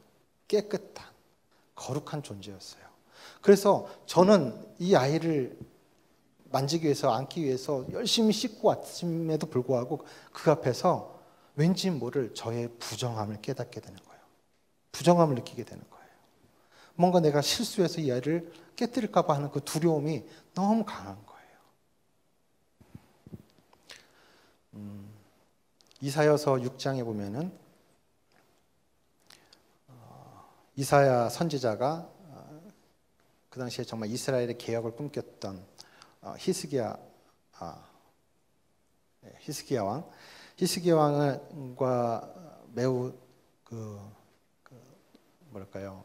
깨끗한, 거룩한 존재였어요. 그래서 저는 이 아이를 만지기 위해서, 안기 위해서 열심히 씻고 왔음에도 불구하고 그 앞에서 왠지 모를 저의 부정함을 깨닫게 되는 거예요. 부정함을 느끼게 되는 거예요. 뭔가 내가 실수해서 이 아이를 깨뜨릴까 봐 하는 그 두려움이 너무 강한 거예요. 이사야서 6장에 보면은 이사야 선지자가 그 당시에 정말 이스라엘의 개혁을 꿈꼈던 히스기야 왕과 매우 뭐랄까요,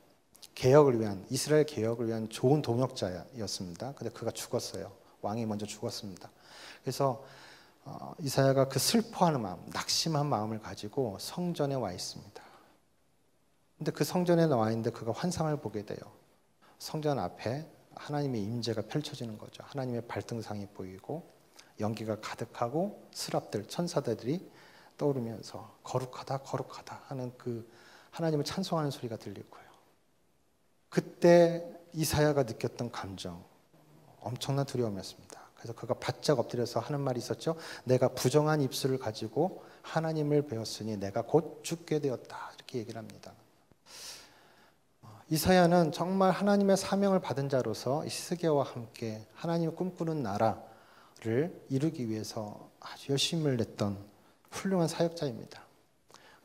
개혁을 위한, 이스라엘 개혁을 위한 좋은 동역자였습니다. 근데 그가 죽었어요. 왕이 먼저 죽었습니다. 그래서 이사야가 그 슬퍼하는 마음, 낙심한 마음을 가지고 성전에 와 있습니다. 근데 그 성전에 나와 있는데 그가 환상을 보게 돼요. 성전 앞에 하나님의 임재가 펼쳐지는 거죠. 하나님의 발등상이 보이고 연기가 가득하고 스랍들, 천사들이 떠오르면서 거룩하다, 거룩하다 하는 그 하나님을 찬송하는 소리가 들리고요. 그때 이사야가 느꼈던 감정, 엄청난 두려움이었습니다. 그래서 그가 바짝 엎드려서 하는 말이 있었죠. 내가 부정한 입술을 가지고 하나님을 배웠으니 내가 곧 죽게 되었다. 이렇게 얘기를 합니다. 이사야는 정말 하나님의 사명을 받은 자로서 히스기야와 함께 하나님이 꿈꾸는 나라를 이루기 위해서 아주 열심을 냈던 훌륭한 사역자입니다.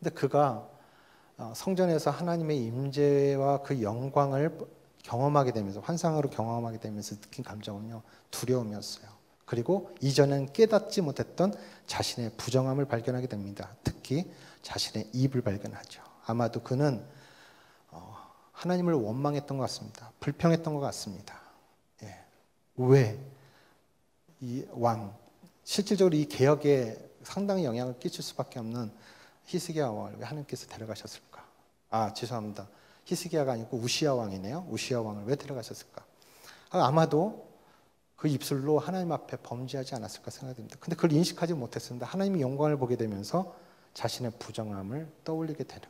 근데 그가 성전에서 하나님의 임재와 그 영광을 경험하게 되면서, 환상으로 경험하게 되면서 느낀 감정은요, 두려움이었어요. 그리고 이전엔 깨닫지 못했던 자신의 부정함을 발견하게 됩니다. 특히 자신의 입을 발견하죠. 아마도 그는 하나님을 원망했던 것 같습니다. 불평했던 것 같습니다. 예. 왜 이 왕, 실질적으로 이 개혁에 상당히 영향을 끼칠 수밖에 없는 히스기야 왕을 왜 하나님께서 데려가셨을까? 죄송합니다. 히스기야가 아니고 우시야 왕이네요. 우시야 왕을 왜 데려가셨을까? 아마도 그 입술로 하나님 앞에 범죄하지 않았을까 생각됩니다. 근데 그걸 인식하지 못했습니다. 하나님의 영광을 보게 되면서 자신의 부정함을 떠올리게 되는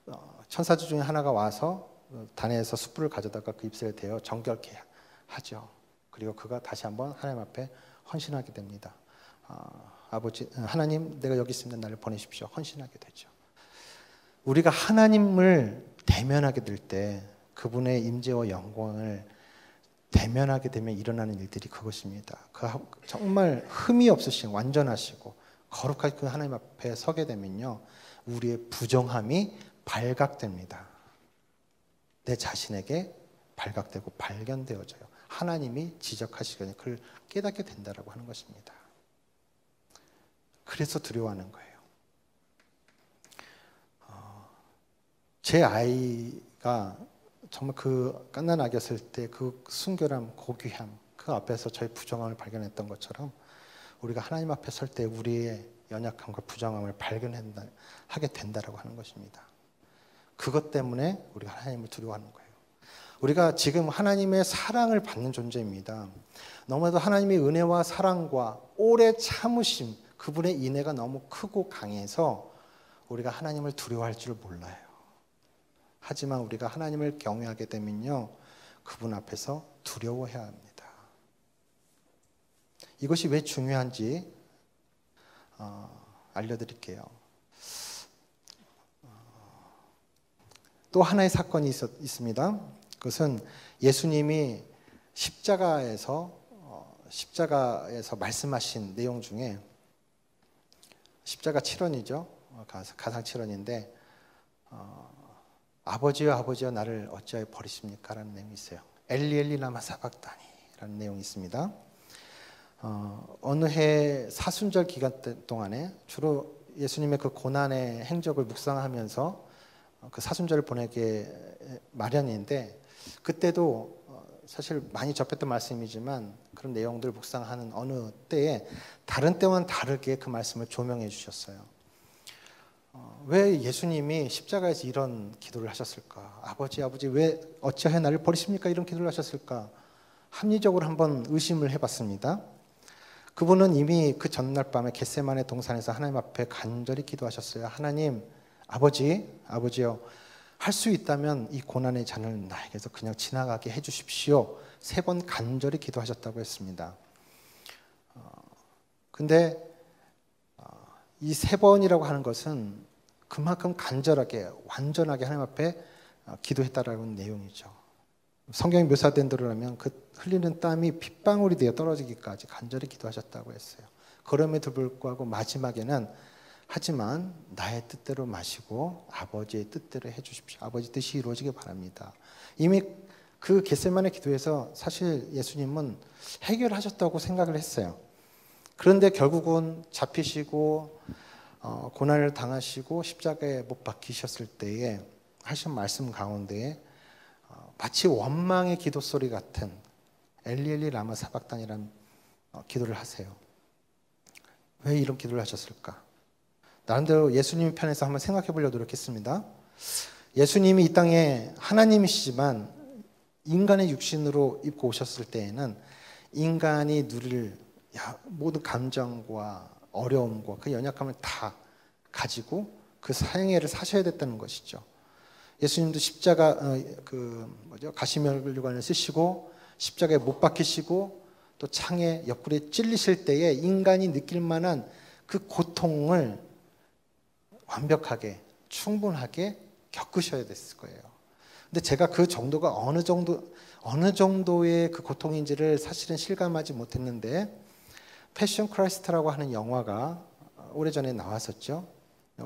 거예요. 천사들 중에 하나가 와서 단에서 숯불을 가져다가 그 입술에 대어 정결케 하죠. 그리고 그가 다시 한번 하나님 앞에 헌신하게 됩니다. 아버지, 하나님, 내가 여기 있습니다. 나를 보내십시오. 헌신하게 되죠. 우리가 하나님을 대면하게 될 때 그분의 임재와 영광을 대면하게 되면 일어나는 일들이 그것입니다. 정말 흠이 없으신 완전하시고 거룩하신 그 하나님 앞에 서게 되면요, 우리의 부정함이 발각됩니다. 내 자신에게 발각되고 발견되어져요. 하나님이 지적하시거든요. 그걸 깨닫게 된다라고 하는 것입니다. 그래서 두려워하는 거예요. 제 아이가 정말 그 갓난 아기였을 때 그 순결함, 고귀함, 그 앞에서 저의 부정함을 발견했던 것처럼 우리가 하나님 앞에 설 때 우리의 연약함과 부정함을 발견하게 된다라고 하는 것입니다. 그것 때문에 우리가 하나님을 두려워하는 거예요. 우리가 지금 하나님의 사랑을 받는 존재입니다. 너무나도 하나님의 은혜와 사랑과 오래 참으심, 그분의 인애가 너무 크고 강해서 우리가 하나님을 두려워할 줄 몰라요. 하지만 우리가 하나님을 경외하게 되면요, 그분 앞에서 두려워해야 합니다. 이것이 왜 중요한지 알려드릴게요. 또 하나의 사건이 있습니다. 그것은 예수님이 십자가에서 말씀하신 내용 중에, 십자가 7원이죠. 가상 7원인데 아버지여 아버지여 나를 어찌하여 버리십니까? 라는 내용이 있어요. 엘리 엘리 라마 사박다니 라는 내용이 있습니다. 어느 해 사순절 기간 동안에 주로 예수님의 그 고난의 행적을 묵상하면서 그 사순절을 보내게 마련인데, 그때도 사실 많이 접했던 말씀이지만 그런 내용들을 묵상하는 어느 때에 다른 때와는 다르게 그 말씀을 조명해 주셨어요. 왜 예수님이 십자가에서 이런 기도를 하셨을까? 아버지 아버지 왜 어찌하여 나를 버리십니까? 이런 기도를 하셨을까? 합리적으로 한번 의심을 해봤습니다. 그분은 이미 그 전날 밤에 겟세마네 동산에서 하나님 앞에 간절히 기도하셨어요. 하나님, 아버지요, 할 수 있다면 이 고난의 잔을 나에게서 그냥 지나가게 해주십시오. 3번 간절히 기도하셨다고 했습니다. 근데 이 3번이라고 하는 것은 그만큼 간절하게, 완전하게 하나님 앞에 기도했다라는 내용이죠. 성경이 묘사된 대로라면 그 흘리는 땀이 핏방울이 되어 떨어지기까지 간절히 기도하셨다고 했어요. 그럼에도 불구하고 마지막에는 하지만 나의 뜻대로 마시고 아버지의 뜻대로 해주십시오. 아버지 뜻이 이루어지길 바랍니다. 이미 그 겟세마네 기도에서 사실 예수님은 해결하셨다고 생각을 했어요. 그런데 결국은 잡히시고 고난을 당하시고 십자가에 못 박히셨을 때에 하신 말씀 가운데에 마치 원망의 기도 소리 같은 엘리 엘리 라마 사박단이라는 기도를 하세요. 왜 이런 기도를 하셨을까? 나름대로 예수님 편에서 한번 생각해 보려고 노력했습니다. 예수님이 이 땅에 하나님이시지만 인간의 육신으로 입고 오셨을 때에는 인간이 누릴 모든 감정과 어려움과 그 연약함을 다 가지고 그 사형애를 사셔야 됐다는 것이죠. 예수님도 십자가 가시면류관을 쓰시고 십자가에 못 박히시고 또 창에 옆구리에 찔리실 때에 인간이 느낄 만한 그 고통을 완벽하게 충분하게 겪으셔야 됐을 거예요. 근데 제가 그 정도가 어느 정도의 그 고통인지를 사실은 실감하지 못했는데 패션 크라이스트라고 하는 영화가 오래전에 나왔었죠.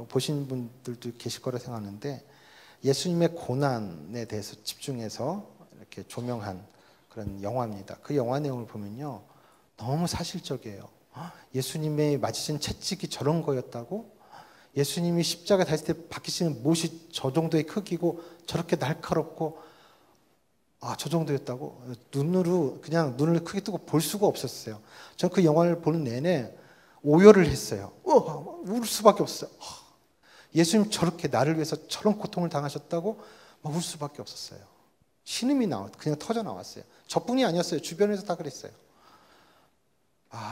보신 분들도 계실 거라 생각하는데 예수님의 고난에 대해서 집중해서 이렇게 조명한 그런 영화입니다. 그 영화 내용을 보면요, 너무 사실적이에요. 예수님의 맞으신 채찍이 저런 거였다고? 예수님이 십자가 달릴 때 박히시는 못이 저 정도의 크기고 저렇게 날카롭고 저 정도였다고? 눈으로 그냥 눈을 크게 뜨고 볼 수가 없었어요. 저는 그 영화를 보는 내내 오열을 했어요. 울 수밖에 없어요. 예수님 저렇게 나를 위해서 저런 고통을 당하셨다고 막 울 수밖에 없었어요. 신음이 그냥 터져 나왔어요. 저뿐이 아니었어요. 주변에서 다 그랬어요.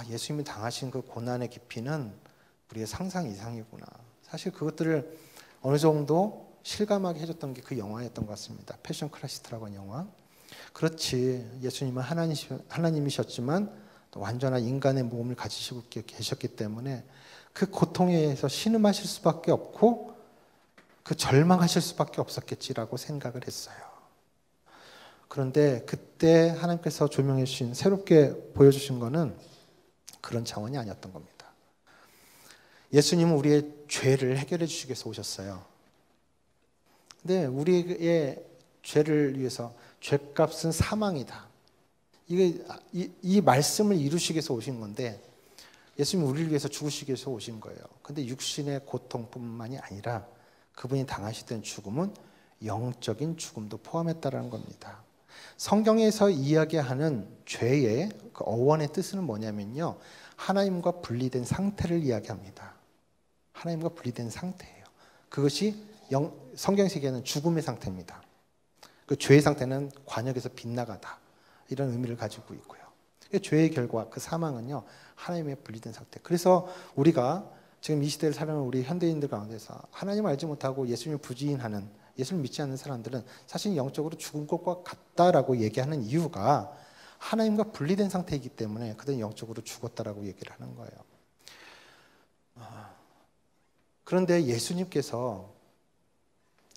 예수님이 당하신 그 고난의 깊이는 우리의 상상 이상이구나. 사실 그것들을 어느 정도 실감하게 해줬던 게 그 영화였던 것 같습니다. 패션 크라이스트라고 하는 영화. 그렇지, 예수님은 하나님이셨지만 또 완전한 인간의 몸을 가지시고 계셨기 때문에 그 고통에서 신음하실 수밖에 없고 그 절망하실 수밖에 없었겠지라고 생각을 했어요. 그런데 그때 하나님께서 조명해 주신, 새롭게 보여주신 것은 그런 차원이 아니었던 겁니다. 예수님은 우리의 죄를 해결해 주시기 위해서 오셨어요. 근데 우리의 죄를 위해서 죄값은 사망이다. 이 말씀을 이루시기 위해서 오신 건데 예수님이 우리를 위해서 죽으시기 위해서 오신 거예요. 근데 육신의 고통뿐만이 아니라 그분이 당하시던 죽음은 영적인 죽음도 포함했다는 겁니다. 성경에서 이야기하는 죄의 그 어원의 뜻은 뭐냐면요, 하나님과 분리된 상태를 이야기합니다. 하나님과 분리된 상태예요. 그것이 성경에서 얘기하는 죽음의 상태입니다. 그 죄의 상태는 관역에서 빗나가다, 이런 의미를 가지고 있고요. 죄의 결과, 그 사망은요, 하나님의 분리된 상태. 그래서 우리가 지금 이 시대를 살아가는 우리 현대인들 가운데서 하나님을 알지 못하고 예수님을 부인하는, 예수를 믿지 않는 사람들은 사실 영적으로 죽은 것과 같다라고 얘기하는 이유가 하나님과 분리된 상태이기 때문에 그들은 영적으로 죽었다라고 얘기를 하는 거예요. 그런데 예수님께서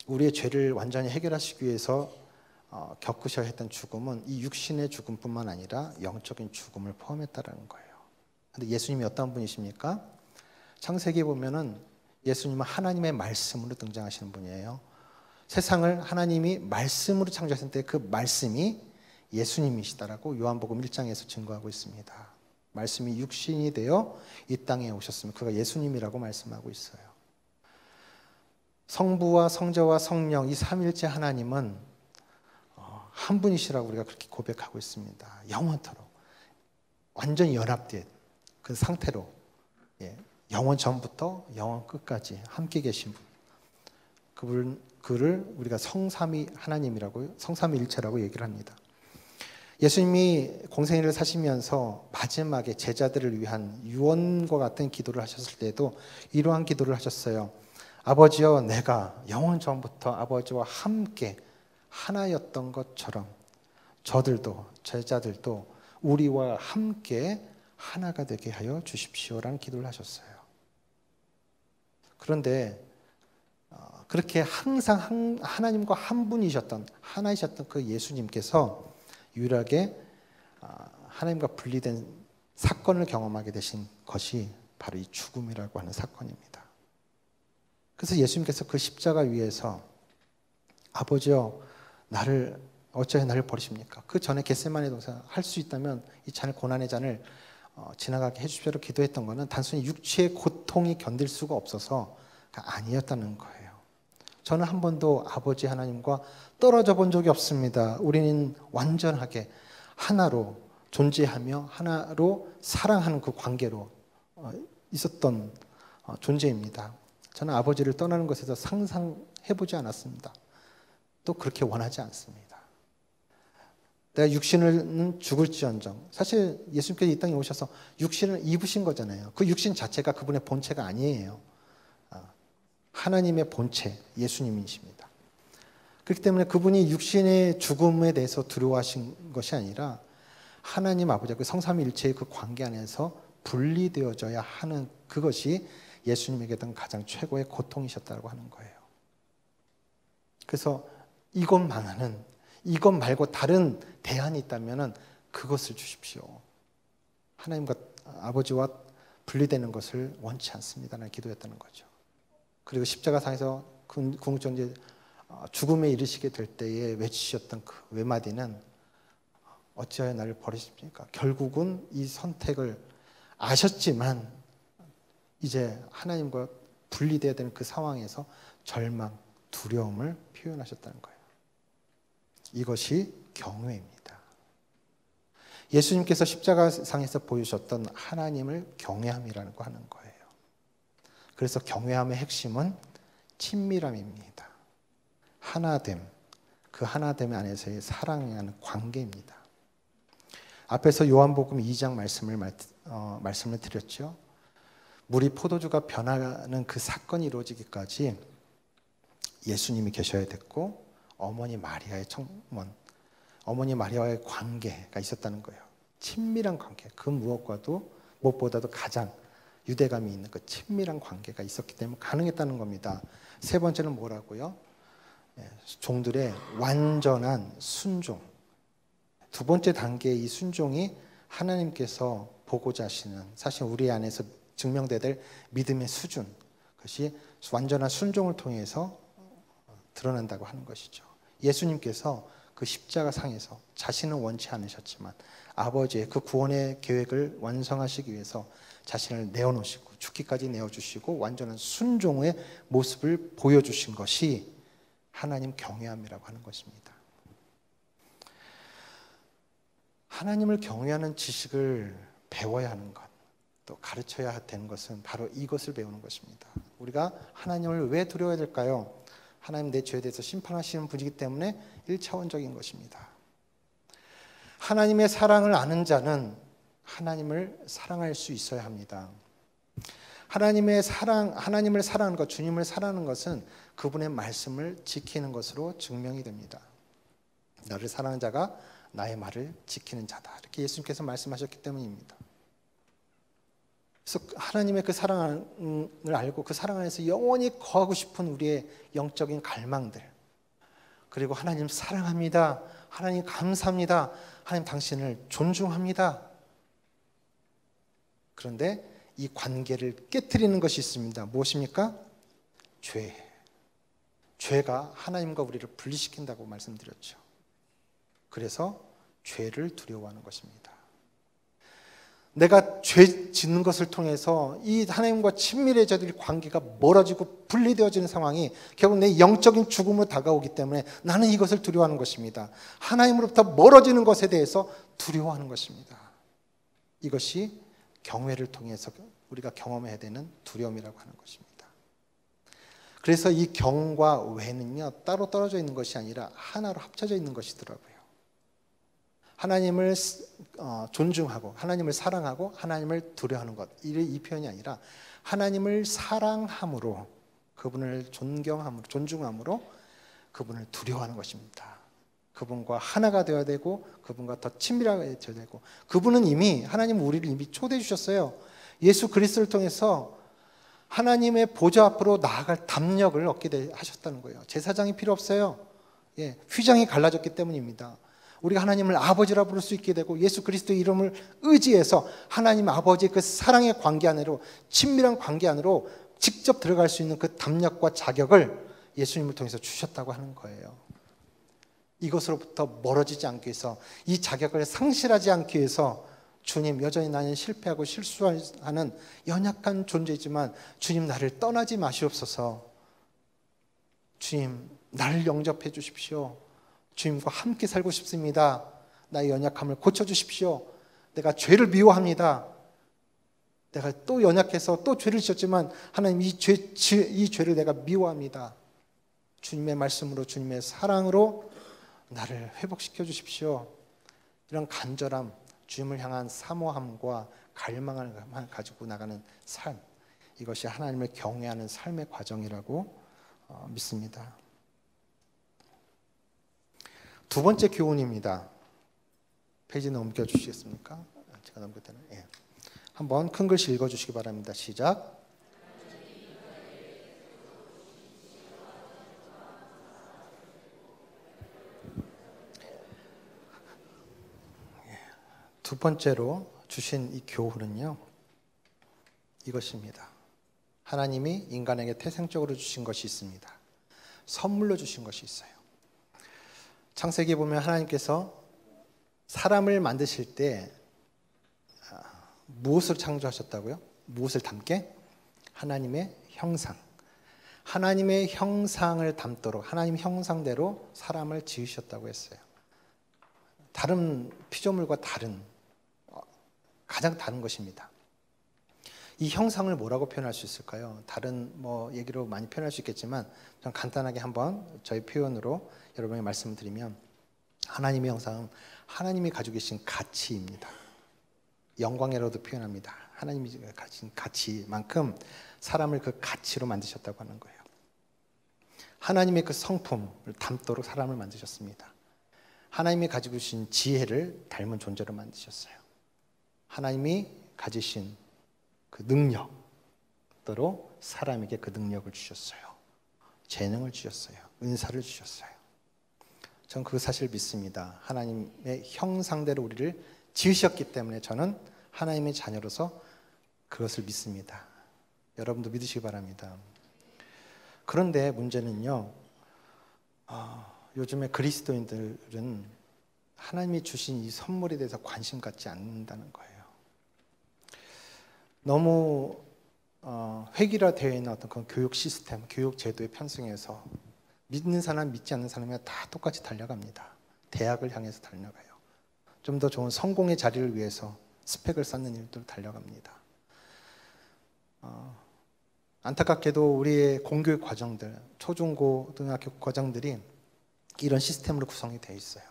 우리의 죄를 완전히 해결하시기 위해서 겪으셔야 했던 죽음은 이 육신의 죽음뿐만 아니라 영적인 죽음을 포함했다는 거예요. 그런데 예수님이 어떤 분이십니까? 창세기에 보면은 예수님은 하나님의 말씀으로 등장하시는 분이에요. 세상을 하나님이 말씀으로 창조하신 때 그 말씀이 예수님이시다라고 요한복음 1장에서 증거하고 있습니다. 말씀이 육신이 되어 이 땅에 오셨으면 그가 예수님이라고 말씀하고 있어요. 성부와 성자와 성령, 이 삼일째 하나님은 한 분이시라고 우리가 그렇게 고백하고 있습니다. 영원토록 완전히 연합된 그 상태로, 영원 전부터 영원 끝까지 함께 계신 분, 그를 우리가 성삼위 하나님이라고, 성삼위일체라고 얘기를 합니다. 예수님이 공생애를 사시면서 마지막에 제자들을 위한 유언과 같은 기도를 하셨을 때도 이러한 기도를 하셨어요. 아버지여, 내가 영원 전부터 아버지와 함께 하나였던 것처럼 저들도, 제자들도 우리와 함께 하나가 되게 하여 주십시오라는 기도를 하셨어요. 그런데 그렇게 항상 하나님과 한 분이셨던, 하나이셨던 그 예수님께서 유일하게 하나님과 분리된 사건을 경험하게 되신 것이 바로 이 죽음이라고 하는 사건입니다. 그래서 예수님께서 그 십자가 위에서 아버지여, 어찌하여 나를 버리십니까? 그 전에 겟세마네 동산 할 수 있다면 이 잔을, 고난의 잔을 지나가게 해주십시오로 기도했던 것은 단순히 육체의 고통이 견딜 수가 없어서가 아니었다는 거예요. 저는 한 번도 아버지 하나님과 떨어져 본 적이 없습니다. 우리는 완전하게 하나로 존재하며 하나로 사랑하는 그 관계로 있었던 존재입니다. 저는 아버지를 떠나는 것에서 상상해보지 않았습니다. 또 그렇게 원하지 않습니다. 내가 육신은 죽을지언정, 사실 예수님께서 이 땅에 오셔서 육신을 입으신 거잖아요. 그 육신 자체가 그분의 본체가 아니에요. 하나님의 본체, 예수님이십니다. 그렇기 때문에 그분이 육신의 죽음에 대해서 두려워하신 것이 아니라 하나님 아버지와 그 성삼위일체의 그 관계 안에서 분리되어져야 하는 그것이 예수님에게 던 가장 최고의 고통이셨다고 하는 거예요. 그래서 이것 말고 다른 대안이 있다면 그것을 주십시오. 하나님과 아버지와 분리되는 것을 원치 않습니다라는 기도였다는 거죠. 그리고 십자가상에서 궁극적으로 죽음에 이르시게 될 때에 외치셨던 그 외마디는 어찌하여 나를 버리십니까? 결국은 이 선택을 아셨지만 이제 하나님과 분리되어야 되는 그 상황에서 절망, 두려움을 표현하셨다는 거예요. 이것이 경외입니다. 예수님께서 십자가상에서 보여주셨던 하나님을 경외함이라는 거 하는 거예요. 그래서 경외함의 핵심은 친밀함입니다. 하나됨, 그 하나됨 안에서의 사랑이라는 관계입니다. 앞에서 요한복음 2장 말씀을 드렸죠. 물이 포도주가 변하는 그 사건이 이루어지기까지 예수님이 계셔야 됐고 어머니 마리아의 청문, 어머니 마리아와의 관계가 있었다는 거예요. 친밀한 관계, 그 무엇보다도 가장 유대감이 있는 그 친밀한 관계가 있었기 때문에 가능했다는 겁니다. 세 번째는 뭐라고요? 종들의 완전한 순종. 두 번째 단계의 이 순종이 하나님께서 보고자 하시는, 사실 우리 안에서 증명되어야 될 믿음의 수준, 그것이 완전한 순종을 통해서 드러난다고 하는 것이죠. 예수님께서 그 십자가상에서 자신은 원치 않으셨지만 아버지의 그 구원의 계획을 완성하시기 위해서 자신을 내어놓으시고 죽기까지 내어주시고 완전한 순종의 모습을 보여주신 것이 하나님 경외함이라고 하는 것입니다. 하나님을 경외하는 지식을 배워야 하는 것, 또 가르쳐야 되는 것은 바로 이것을 배우는 것입니다. 우리가 하나님을 왜 두려워해야 될까요? 하나님 내 죄에 대해서 심판하시는 분이기 때문에 1차원적인 것입니다. 하나님의 사랑을 아는 자는 하나님을 사랑할 수 있어야 합니다. 하나님을 사랑하는 것, 주님을 사랑하는 것은 그분의 말씀을 지키는 것으로 증명이 됩니다. 나를 사랑하는 자가 나의 말을 지키는 자다. 이렇게 예수님께서 말씀하셨기 때문입니다. 그래서 하나님의 그 사랑을 알고 그 사랑 안에서 영원히 거하고 싶은 우리의 영적인 갈망들, 그리고 하나님 사랑합니다, 하나님 감사합니다, 하나님 당신을 존중합니다. 그런데 이 관계를 깨트리는 것이 있습니다. 무엇입니까? 죄가 하나님과 우리를 분리시킨다고 말씀드렸죠. 그래서 죄를 두려워하는 것입니다. 내가 죄 짓는 것을 통해서 이 하나님과 친밀해져질 관계가 멀어지고 분리되어지는 상황이 결국 내 영적인 죽음으로 다가오기 때문에 나는 이것을 두려워하는 것입니다. 하나님으로부터 멀어지는 것에 대해서 두려워하는 것입니다. 이것이 경외를 통해서 우리가 경험해야 되는 두려움이라고 하는 것입니다. 그래서 이 경과 외는요, 따로 떨어져 있는 것이 아니라 하나로 합쳐져 있는 것이더라고요. 하나님을 존중하고 하나님을 사랑하고 하나님을 두려워하는 것, 이 표현이 아니라 하나님을 사랑함으로, 그분을 존중함으로 그분을 두려워하는 것입니다. 그분과 하나가 되어야 되고 그분과 더 친밀하게 되어야 되고, 그분은 이미, 하나님은 우리를 이미 초대해 주셨어요. 예수 그리스도를 통해서 하나님의 보좌 앞으로 나아갈 담력을 얻게 하셨다는 거예요. 제사장이 필요 없어요. 휘장이 갈라졌기 때문입니다. 우리가 하나님을 아버지라 부를 수 있게 되고 예수 그리스도의 이름을 의지해서 하나님 아버지의 그 사랑의 관계 안으로, 친밀한 관계 안으로 직접 들어갈 수 있는 그 담력과 자격을 예수님을 통해서 주셨다고 하는 거예요. 이것으로부터 멀어지지 않기 위해서, 이 자격을 상실하지 않기 위해서 주님, 여전히 나는 실패하고 실수하는 연약한 존재이지만 주님, 나를 떠나지 마시옵소서. 주님, 나를 영접해 주십시오. 주님과 함께 살고 싶습니다. 나의 연약함을 고쳐주십시오. 내가 죄를 미워합니다. 내가 또 연약해서 또 죄를 지었지만 하나님, 이 죄를 내가 미워합니다. 주님의 말씀으로, 주님의 사랑으로 나를 회복시켜 주십시오. 이런 간절함, 주님을 향한 사모함과 갈망을 가지고 나가는 삶, 이것이 하나님을 경외하는 삶의 과정이라고 믿습니다. 두 번째 교훈입니다. 페이지 넘겨주시겠습니까? 제가 넘겼다는. 예. 한번 큰 글씨 읽어주시기 바랍니다. 시작. 두 번째로 주신 이 교훈은요, 이것입니다. 하나님이 인간에게 태생적으로 주신 것이 있습니다. 선물로 주신 것이 있어요. 창세기에 보면 하나님께서 사람을 만드실 때 무엇을 창조하셨다고요? 무엇을 담게? 하나님의 형상. 하나님의 형상을 담도록 하나님 형상대로 사람을 지으셨다고 했어요. 다른 피조물과 가장 다른 것입니다. 이 형상을 뭐라고 표현할 수 있을까요? 다른 얘기로 많이 표현할 수 있겠지만 좀 간단하게 한번 저희 표현으로 여러분에게 말씀을 드리면, 하나님의 형상은 하나님이 가지고 계신 가치입니다. 영광이라고도 표현합니다. 하나님이 가진 가치만큼 사람을 그 가치로 만드셨다고 하는 거예요. 하나님의 그 성품을 담도록 사람을 만드셨습니다. 하나님이 가지고 계신 지혜를 닮은 존재로 만드셨어요. 하나님이 가지신 그 능력대로 사람에게 그 능력을 주셨어요. 재능을 주셨어요. 은사를 주셨어요. 저는 그 사실을 믿습니다. 하나님의 형상대로 우리를 지으셨기 때문에 저는 하나님의 자녀로서 그것을 믿습니다. 여러분도 믿으시기 바랍니다. 그런데 문제는요, 요즘에 그리스도인들은 하나님이 주신 이 선물에 대해서 관심 갖지 않는다는 거예요. 너무 획일화되어 있는 어떤 그런 교육 시스템, 교육 제도에 편승해서 믿는 사람, 믿지 않는 사람이 다 똑같이 달려갑니다. 대학을 향해서 달려가요. 좀 더 좋은 성공의 자리를 위해서 스펙을 쌓는 일도 달려갑니다. 안타깝게도 우리의 공교육 과정들, 초중고, 고등학교 과정들이 이런 시스템으로 구성이 되어 있어요.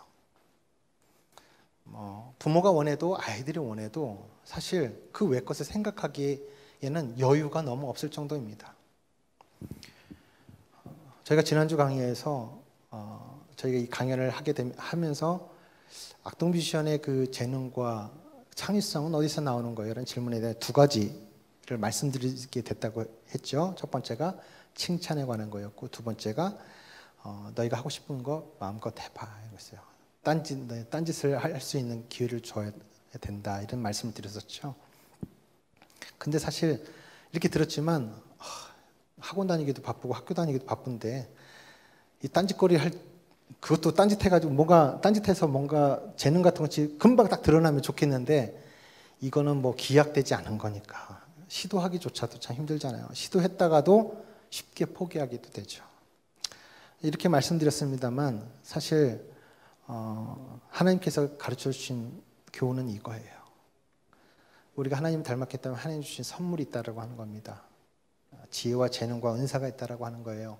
부모가 원해도 아이들이 원해도 사실 그 외 것을 생각하기에는 여유가 너무 없을 정도입니다. 저희가 지난주 강의에서 저희가 이 강연을 하면서 악동 뮤지션의 그 재능과 창의성은 어디서 나오는 거예요? 이런 질문에 대해 두 가지를 말씀드리게 됐다고 했죠. 첫 번째가 칭찬에 관한 거였고, 두 번째가 너희가 하고 싶은 거 마음껏 해봐 이랬어요. 딴짓을 할 수 있는 기회를 줘야 된다, 이런 말씀을 드렸었죠. 근데 사실 이렇게 들었지만 학원 다니기도 바쁘고 학교 다니기도 바쁜데 이 딴짓거리 그것도 딴짓해가지고 딴짓해서 뭔가 재능 같은 것이 금방 딱 드러나면 좋겠는데, 이거는 기약되지 않은 거니까 시도하기조차도 참 힘들잖아요. 시도했다가도 쉽게 포기하기도 되죠. 이렇게 말씀드렸습니다만 사실 하나님께서 가르쳐 주신 교훈은 이거예요. 우리가 하나님 닮았기 때문에 하나님 주신 선물이 있다라고 하는 겁니다. 지혜와 재능과 은사가 있다라고 하는 거예요.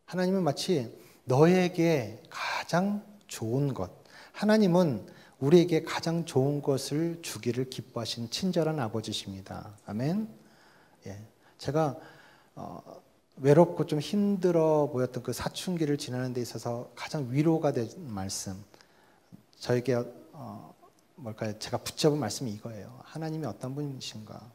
하나님은 마치 너에게 가장 좋은 것, 하나님은 우리에게 가장 좋은 것을 주기를 기뻐하시는 친절한 아버지십니다. 아멘. 예, 제가 외롭고 좀 힘들어 보였던 그 사춘기를 지나는 데 있어서 가장 위로가 된 말씀, 저에게 제가 붙잡은 말씀이 이거예요. 하나님이 어떤 분이신가?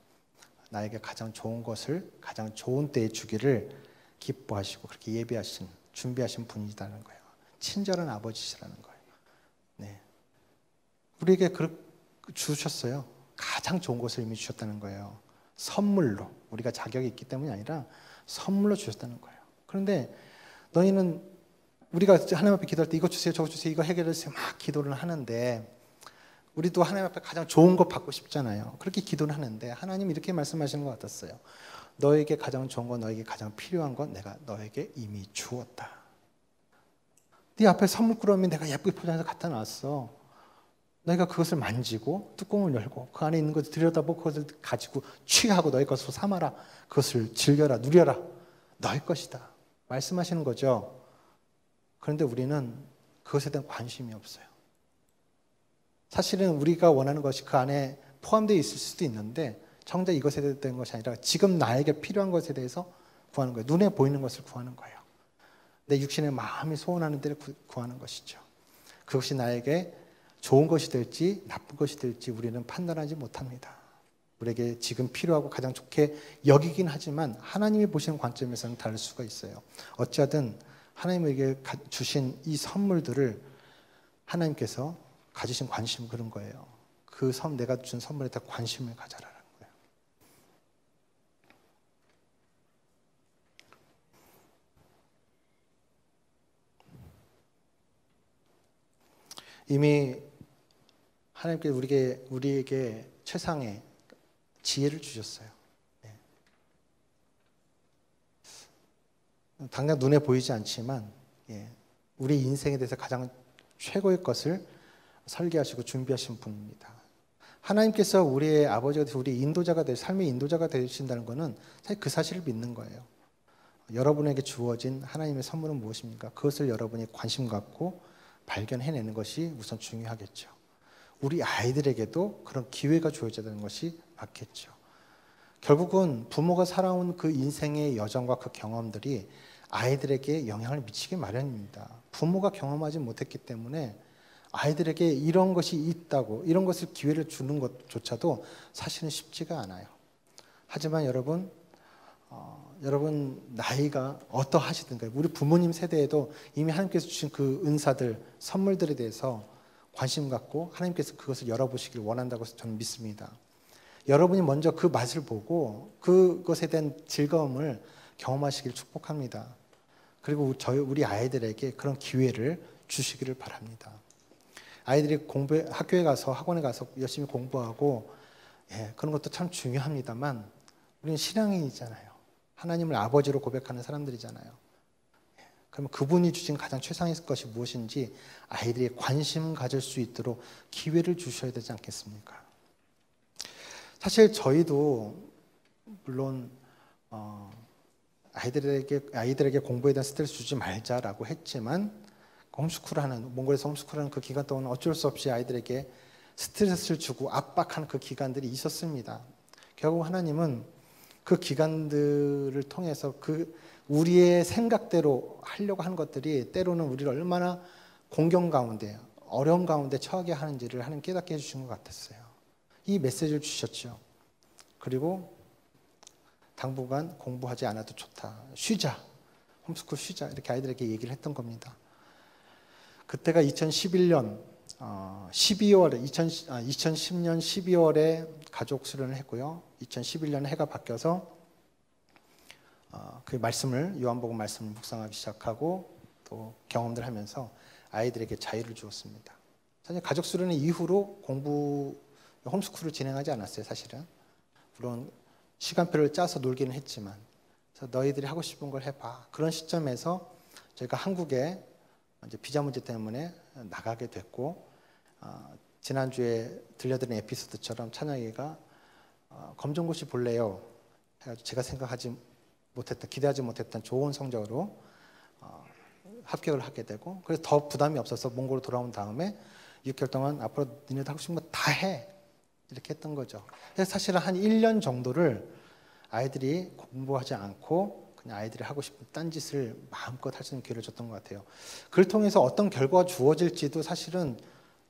나에게 가장 좋은 것을 가장 좋은 때에 주기를 기뻐하시고 그렇게 예비하신, 준비하신 분이라는 거예요. 친절한 아버지시라는 거예요. 네, 우리에게 주셨어요. 가장 좋은 것을 이미 주셨다는 거예요. 선물로, 우리가 자격이 있기 때문이 아니라 선물로 주셨다는 거예요. 그런데 너희는, 우리가 하나님 앞에 기도할 때 이거 주세요, 저거 주세요, 이거 해결해 주세요 막 기도를 하는데, 우리도 하나님 앞에 가장 좋은 것 받고 싶잖아요. 그렇게 기도를 하는데 하나님 이렇게 말씀하시는 것 같았어요. 너에게 가장 좋은 건, 너에게 가장 필요한 건 내가 너에게 이미 주었다. 네 앞에 선물꾸러미 내가 예쁘게 포장해서 갖다 놨어. 너희가 그것을 만지고 뚜껑을 열고 그 안에 있는 것을 들여다보고 그것을 가지고 취하고 너희 것으로 삼아라. 그것을 즐겨라, 누려라. 너희 것이다 말씀하시는 거죠. 그런데 우리는 그것에 대한 관심이 없어요. 사실은 우리가 원하는 것이 그 안에 포함되어 있을 수도 있는데 정작 이것에 대한 것이 아니라 지금 나에게 필요한 것에 대해서 구하는 거예요. 눈에 보이는 것을 구하는 거예요. 내 육신의 마음이 소원하는 데를 구하는 것이죠. 그것이 나에게 좋은 것이 될지 나쁜 것이 될지 우리는 판단하지 못합니다. 우리에게 지금 필요하고 가장 좋게 여기긴 하지만 하나님이 보시는 관점에서는 다를 수가 있어요. 어찌하든 하나님에게 주신 이 선물들을 하나님께서 가지신 관심 그런 거예요. 내가 준 선물에 대해 관심을 가져라는 거예요. 이미 하나님께서 우리에게 최상의 지혜를 주셨어요. 당장 눈에 보이지 않지만 우리 인생에 대해서 가장 최고의 것을 설계하시고 준비하신 분입니다. 하나님께서 우리의 아버지가 되셔서 우리 인도자가 삶의 인도자가 되신다는 것은 사실 그 사실을 믿는 거예요. 여러분에게 주어진 하나님의 선물은 무엇입니까? 그것을 여러분이 관심 갖고 발견해내는 것이 우선 중요하겠죠. 우리 아이들에게도 그런 기회가 주어져야 되는 것이 맞겠죠. 결국은 부모가 살아온 그 인생의 여정과 그 경험들이 아이들에게 영향을 미치기 마련입니다. 부모가 경험하지 못했기 때문에 아이들에게 이런 것이 있다고, 이런 것을 기회를 주는 것조차도 사실은 쉽지가 않아요. 하지만 여러분 나이가 어떠하시든가 우리 부모님 세대에도 이미 하나님께서 주신 그 은사들, 선물들에 대해서 관심 갖고 하나님께서 그것을 열어보시길 원한다고 저는 믿습니다. 여러분이 먼저 그 맛을 보고 그것에 대한 즐거움을 경험하시길 축복합니다. 그리고 우리 아이들에게 그런 기회를 주시기를 바랍니다. 아이들이 학교에 가서 학원에 가서 열심히 공부하고 그런 것도 참 중요합니다만 우리는 신앙인이잖아요. 하나님을 아버지로 고백하는 사람들이잖아요. 그러면 그분이 주신 가장 최상의 것이 무엇인지 아이들이 관심 가질 수 있도록 기회를 주셔야 되지 않겠습니까? 사실 저희도 물론 아이들에게 공부에 대한 스트레스 주지 말자라고 했지만 몽골에서 홈스쿨하는 그 기간 동안 어쩔 수 없이 아이들에게 스트레스를 주고 압박하는 그 기간들이 있었습니다. 결국 하나님은 그 기간들을 통해서 우리의 생각대로 하려고 하는 것들이 때로는 우리를 얼마나 공경 가운데 어려움 가운데 처하게 하는지를 하나님 깨닫게 해주신 것 같았어요. 이 메시지를 주셨죠. 그리고 당분간 공부하지 않아도 좋다. 쉬자. 홈스쿨 쉬자. 이렇게 아이들에게 얘기를 했던 겁니다. 그때가 2010년 12월에 가족 수련을 했고요. 2011년에 해가 바뀌어서 그 요한복음 말씀을 묵상하기 시작하고 또 경험들 하면서 아이들에게 자유를 주었습니다. 사실 가족 수련 이후로 홈스쿨을 진행하지 않았어요. 사실은 물론 시간표를 짜서 놀기는 했지만 그래서 너희들이 하고 싶은 걸 해봐. 그런 시점에서 저희가 한국에 이제 비자 문제 때문에 나가게 됐고 지난주에 들려드린 에피소드처럼 찬양이가 검정고시 볼래요 해가지고 제가 기대하지 못했던 좋은 성적으로 합격을 하게 되고 그래서 더 부담이 없어서 몽골로 돌아온 다음에 6개월 동안 앞으로 니네도 하고 싶은 거 다 해 이렇게 했던 거죠. 그래서 사실은 한 1년 정도를 아이들이 공부하지 않고 그냥 아이들이 하고 싶은 딴짓을 마음껏 할 수 있는 기회를 줬던 것 같아요. 그걸 통해서 어떤 결과가 주어질지도 사실은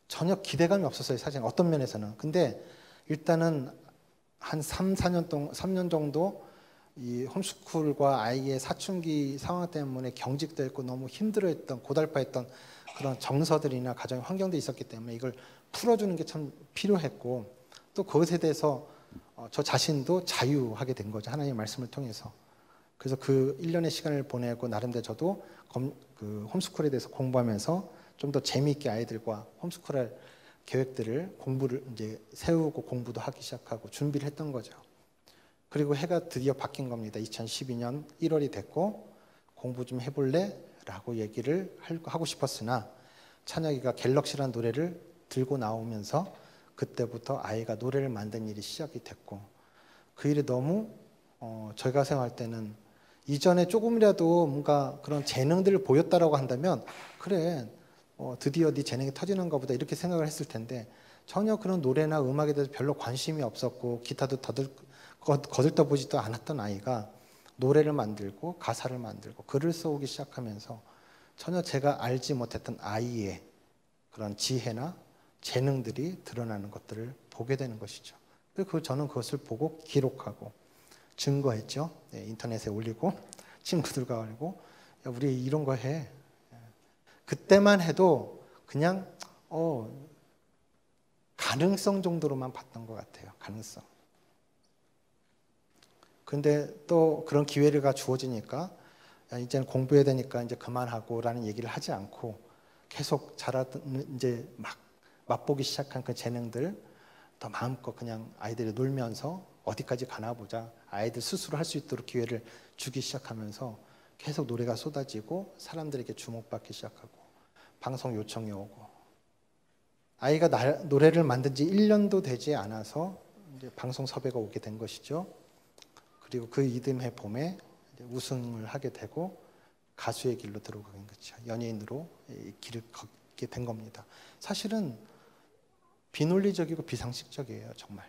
전혀 기대감이 없었어요. 사실 어떤 면에서는. 근데 일단은 한 3년 정도 이 홈스쿨과 아이의 사춘기 상황 때문에 경직됐고 너무 힘들어했던 고달파했던 그런 정서들이나 가정의 환경들이 있었기 때문에 이걸 풀어주는 게 참 필요했고 또 그것에 대해서 저 자신도 자유하게 된 거죠. 하나님의 말씀을 통해서. 그래서 그 1년의 시간을 보내고 나름대로 저도 그 홈스쿨에 대해서 공부하면서 좀 더 재미있게 아이들과 홈스쿨할 계획들을 공부를 이제 세우고 공부도 하기 시작하고 준비를 했던 거죠. 그리고 해가 드디어 바뀐 겁니다. 2012년 1월이 됐고 공부 좀 해볼래? 라고 얘기를 하고 싶었으나 찬혁이가 갤럭시라는 노래를 들고 나오면서 그때부터 아이가 노래를 만든 일이 시작이 됐고 그 일이 너무 저희가 생각할 때는 이전에 조금이라도 뭔가 그런 재능들을 보였다라고 한다면 그래 드디어 네 재능이 터지는가 보다 이렇게 생각을 했을 텐데 전혀 그런 노래나 음악에 대해서 별로 관심이 없었고 기타도 거들떠보지도 않았던 아이가 노래를 만들고 가사를 만들고 글을 써오기 시작하면서 전혀 제가 알지 못했던 아이의 그런 지혜나 재능들이 드러나는 것들을 보게 되는 것이죠. 그리고 저는 그것을 보고 기록하고 증거했죠. 네, 인터넷에 올리고 친구들과 올리고 야, 우리 이런 거 해. 그때만 해도 그냥 가능성 정도로만 봤던 것 같아요. 가능성. 근데 또 그런 기회가 주어지니까 야, 이제는 공부해야 되니까 이제 그만하고라는 얘기를 하지 않고 계속 자라던 이제 막 맛보기 시작한 그 재능들 더 마음껏 그냥 아이들이 놀면서 어디까지 가나 보자. 아이들 스스로 할 수 있도록 기회를 주기 시작하면서 계속 노래가 쏟아지고 사람들에게 주목받기 시작하고 방송 요청이 오고 아이가 노래를 만든 지 1년도 되지 않아서 이제 방송 섭외가 오게 된 것이죠. 그리고 그 이듬해 봄에 우승을 하게 되고 가수의 길로 들어가게 된 거죠. 연예인으로 길을 걷게 된 겁니다. 사실은 비논리적이고 비상식적이에요. 정말.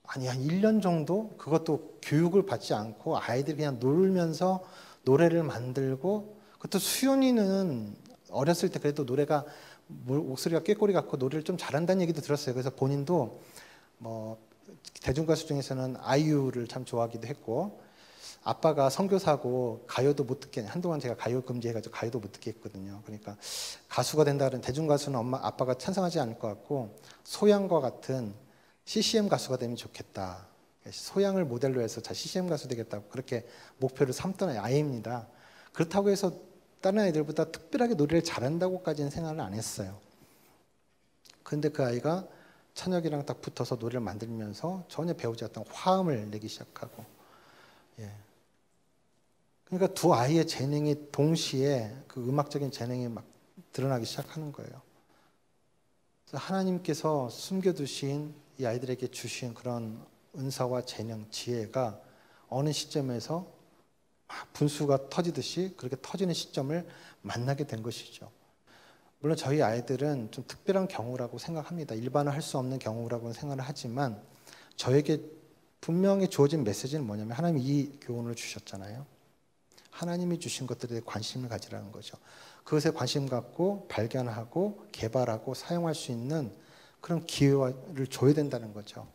아니 한 1년 정도 그것도 교육을 받지 않고 아이들이 그냥 놀면서 노래를 만들고 그것도 수연이는 어렸을 때 그래도 노래가 목소리가 꾀꼬리 같고 노래를 좀 잘한다는 얘기도 들었어요. 그래서 본인도 뭐 대중가수 중에서는 아이유를 참 좋아하기도 했고 아빠가 선교사고 가요도 못 듣게 한동안 제가 가요 금지해가지고 가요도 못 듣게 했거든요. 그러니까 가수가 된다는 대중가수는 아빠가 찬성하지 않을 것 같고 소양과 같은 CCM 가수가 되면 좋겠다. 소양을 모델로 해서 자 CCM 가수 되겠다고 그렇게 목표를 삼던 아이입니다. 그렇다고 해서 다른 아이들보다 특별하게 노래를 잘한다고까지는 생각을 안 했어요. 그런데 그 아이가 찬혁이랑 딱 붙어서 노래를 만들면서 전혀 배우지 않았던 화음을 내기 시작하고 그러니까 두 아이의 재능이 동시에 그 음악적인 재능이 막 드러나기 시작하는 거예요. 그래서 하나님께서 숨겨두신 이 아이들에게 주신 그런 은사와 재능, 지혜가 어느 시점에서 막 분수가 터지듯이 그렇게 터지는 시점을 만나게 된 것이죠. 물론 저희 아이들은 좀 특별한 경우라고 생각합니다. 일반화 할 수 없는 경우라고 생각을 하지만 저에게 분명히 주어진 메시지는 뭐냐면 하나님이 이 교훈을 주셨잖아요. 하나님이 주신 것들에 대해 관심을 가지라는 거죠. 그것에 관심 갖고 발견하고 개발하고 사용할 수 있는 그런 기회를 줘야 된다는 거죠.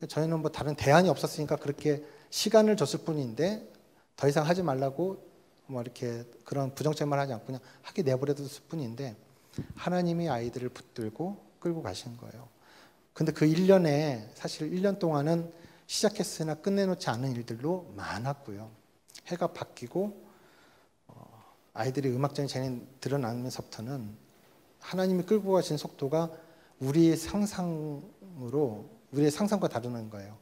저희는 뭐 다른 대안이 없었으니까 그렇게 시간을 줬을 뿐인데 더 이상 하지 말라고 뭐 이렇게 그런 부정적인 말 하지 않고 그냥 하게 내버려뒀을 뿐인데 하나님이 아이들을 붙들고 끌고 가신 거예요. 근데 그 1년에 사실 1년 동안은 시작했으나 끝내놓지 않은 일들로 많았고요. 해가 바뀌고 아이들이 음악적인 재능이 드러나면서부터는 하나님이 끌고 가신 속도가 우리의 상상과 다르는 거예요.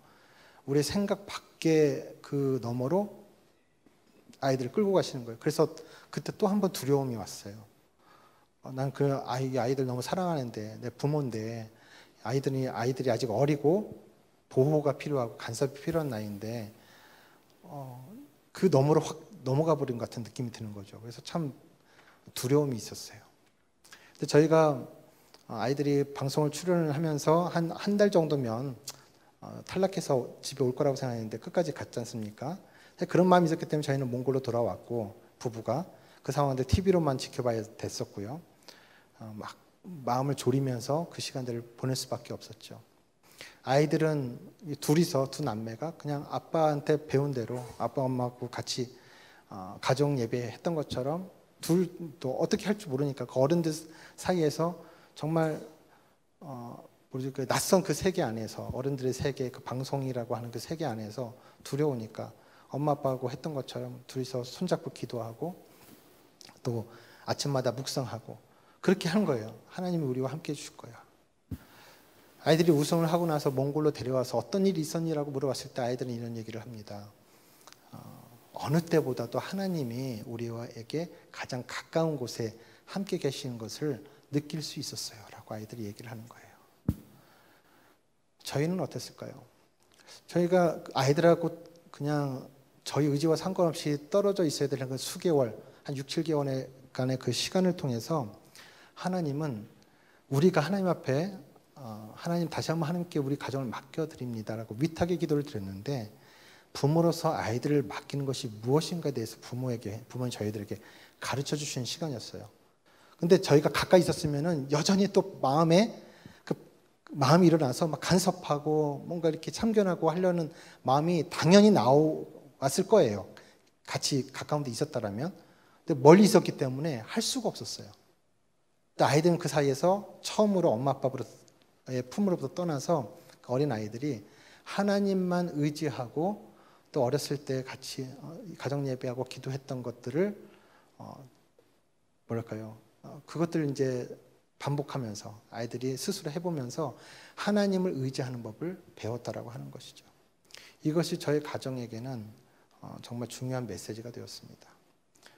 우리의 생각 밖의 그 너머로 아이들을 끌고 가시는 거예요. 그래서 그때 또 한 번 두려움이 왔어요. 난 그 아이들 너무 사랑하는데 내 부모인데 아이들이 아직 어리고 보호가 필요하고 간섭이 필요한 나이인데 그 너머로 확 넘어가 버린 것 같은 느낌이 드는 거죠. 그래서 참 두려움이 있었어요. 근데 저희가 아이들이 방송을 출연을 하면서 한 달 정도면 탈락해서 집에 올 거라고 생각했는데 끝까지 갔지 않습니까? 그런 마음이 있었기 때문에 저희는 몽골로 돌아왔고 부부가 그 상황들 TV로만 지켜봐야 됐었고요. 막 마음을 졸이면서 그 시간들을 보낼 수밖에 없었죠. 아이들은 둘이서 두 남매가 그냥 아빠한테 배운 대로 아빠 엄마하고 같이 가정 예배했던 것처럼 둘도 어떻게 할 줄 모르니까 그 어른들 사이에서 정말 그 낯선 그 세계 안에서 어른들의 세계 그 방송이라고 하는 그 세계 안에서 두려우니까 엄마 아빠하고 했던 것처럼 둘이서 손잡고 기도하고 또 아침마다 묵상하고 그렇게 한 거예요. 하나님이 우리와 함께 해주실 거야. 아이들이 우승을 하고 나서 몽골로 데려와서 어떤 일이 있었니라고 물어봤을 때 아이들은 이런 얘기를 합니다. 어느 때보다도 하나님이 우리에게 가장 가까운 곳에 함께 계시는 것을 느낄 수 있었어요 라고 아이들이 얘기를 하는 거예요. 저희는 어땠을까요? 저희가 아이들하고 그냥 저희 의지와 상관없이 떨어져 있어야 되는 그 수개월 한 6, 7개월간의 그 시간을 통해서 하나님은 우리가 하나님 앞에 하나님 다시 한번 하나님께 우리 가정을 맡겨드립니다라고 위탁의 기도를 드렸는데 부모로서 아이들을 맡기는 것이 무엇인가에 대해서 부모는 저희들에게 가르쳐 주시는 시간이었어요. 근데 저희가 가까이 있었으면은 여전히 또 마음이 일어나서 막 간섭하고 뭔가 이렇게 참견하고 하려는 마음이 당연히 나왔을 거예요. 같이 가까운 데 있었다라면. 근데 멀리 있었기 때문에 할 수가 없었어요. 근데 아이들은 그 사이에서 처음으로 엄마 아빠의 품으로부터 떠나서 어린 아이들이 하나님만 의지하고 또 어렸을 때 같이 가정 예배하고 기도했던 것들을 그것들을 이제 반복하면서 아이들이 스스로 해보면서 하나님을 의지하는 법을 배웠다라고 하는 것이죠. 이것이 저희 가정에게는 정말 중요한 메시지가 되었습니다.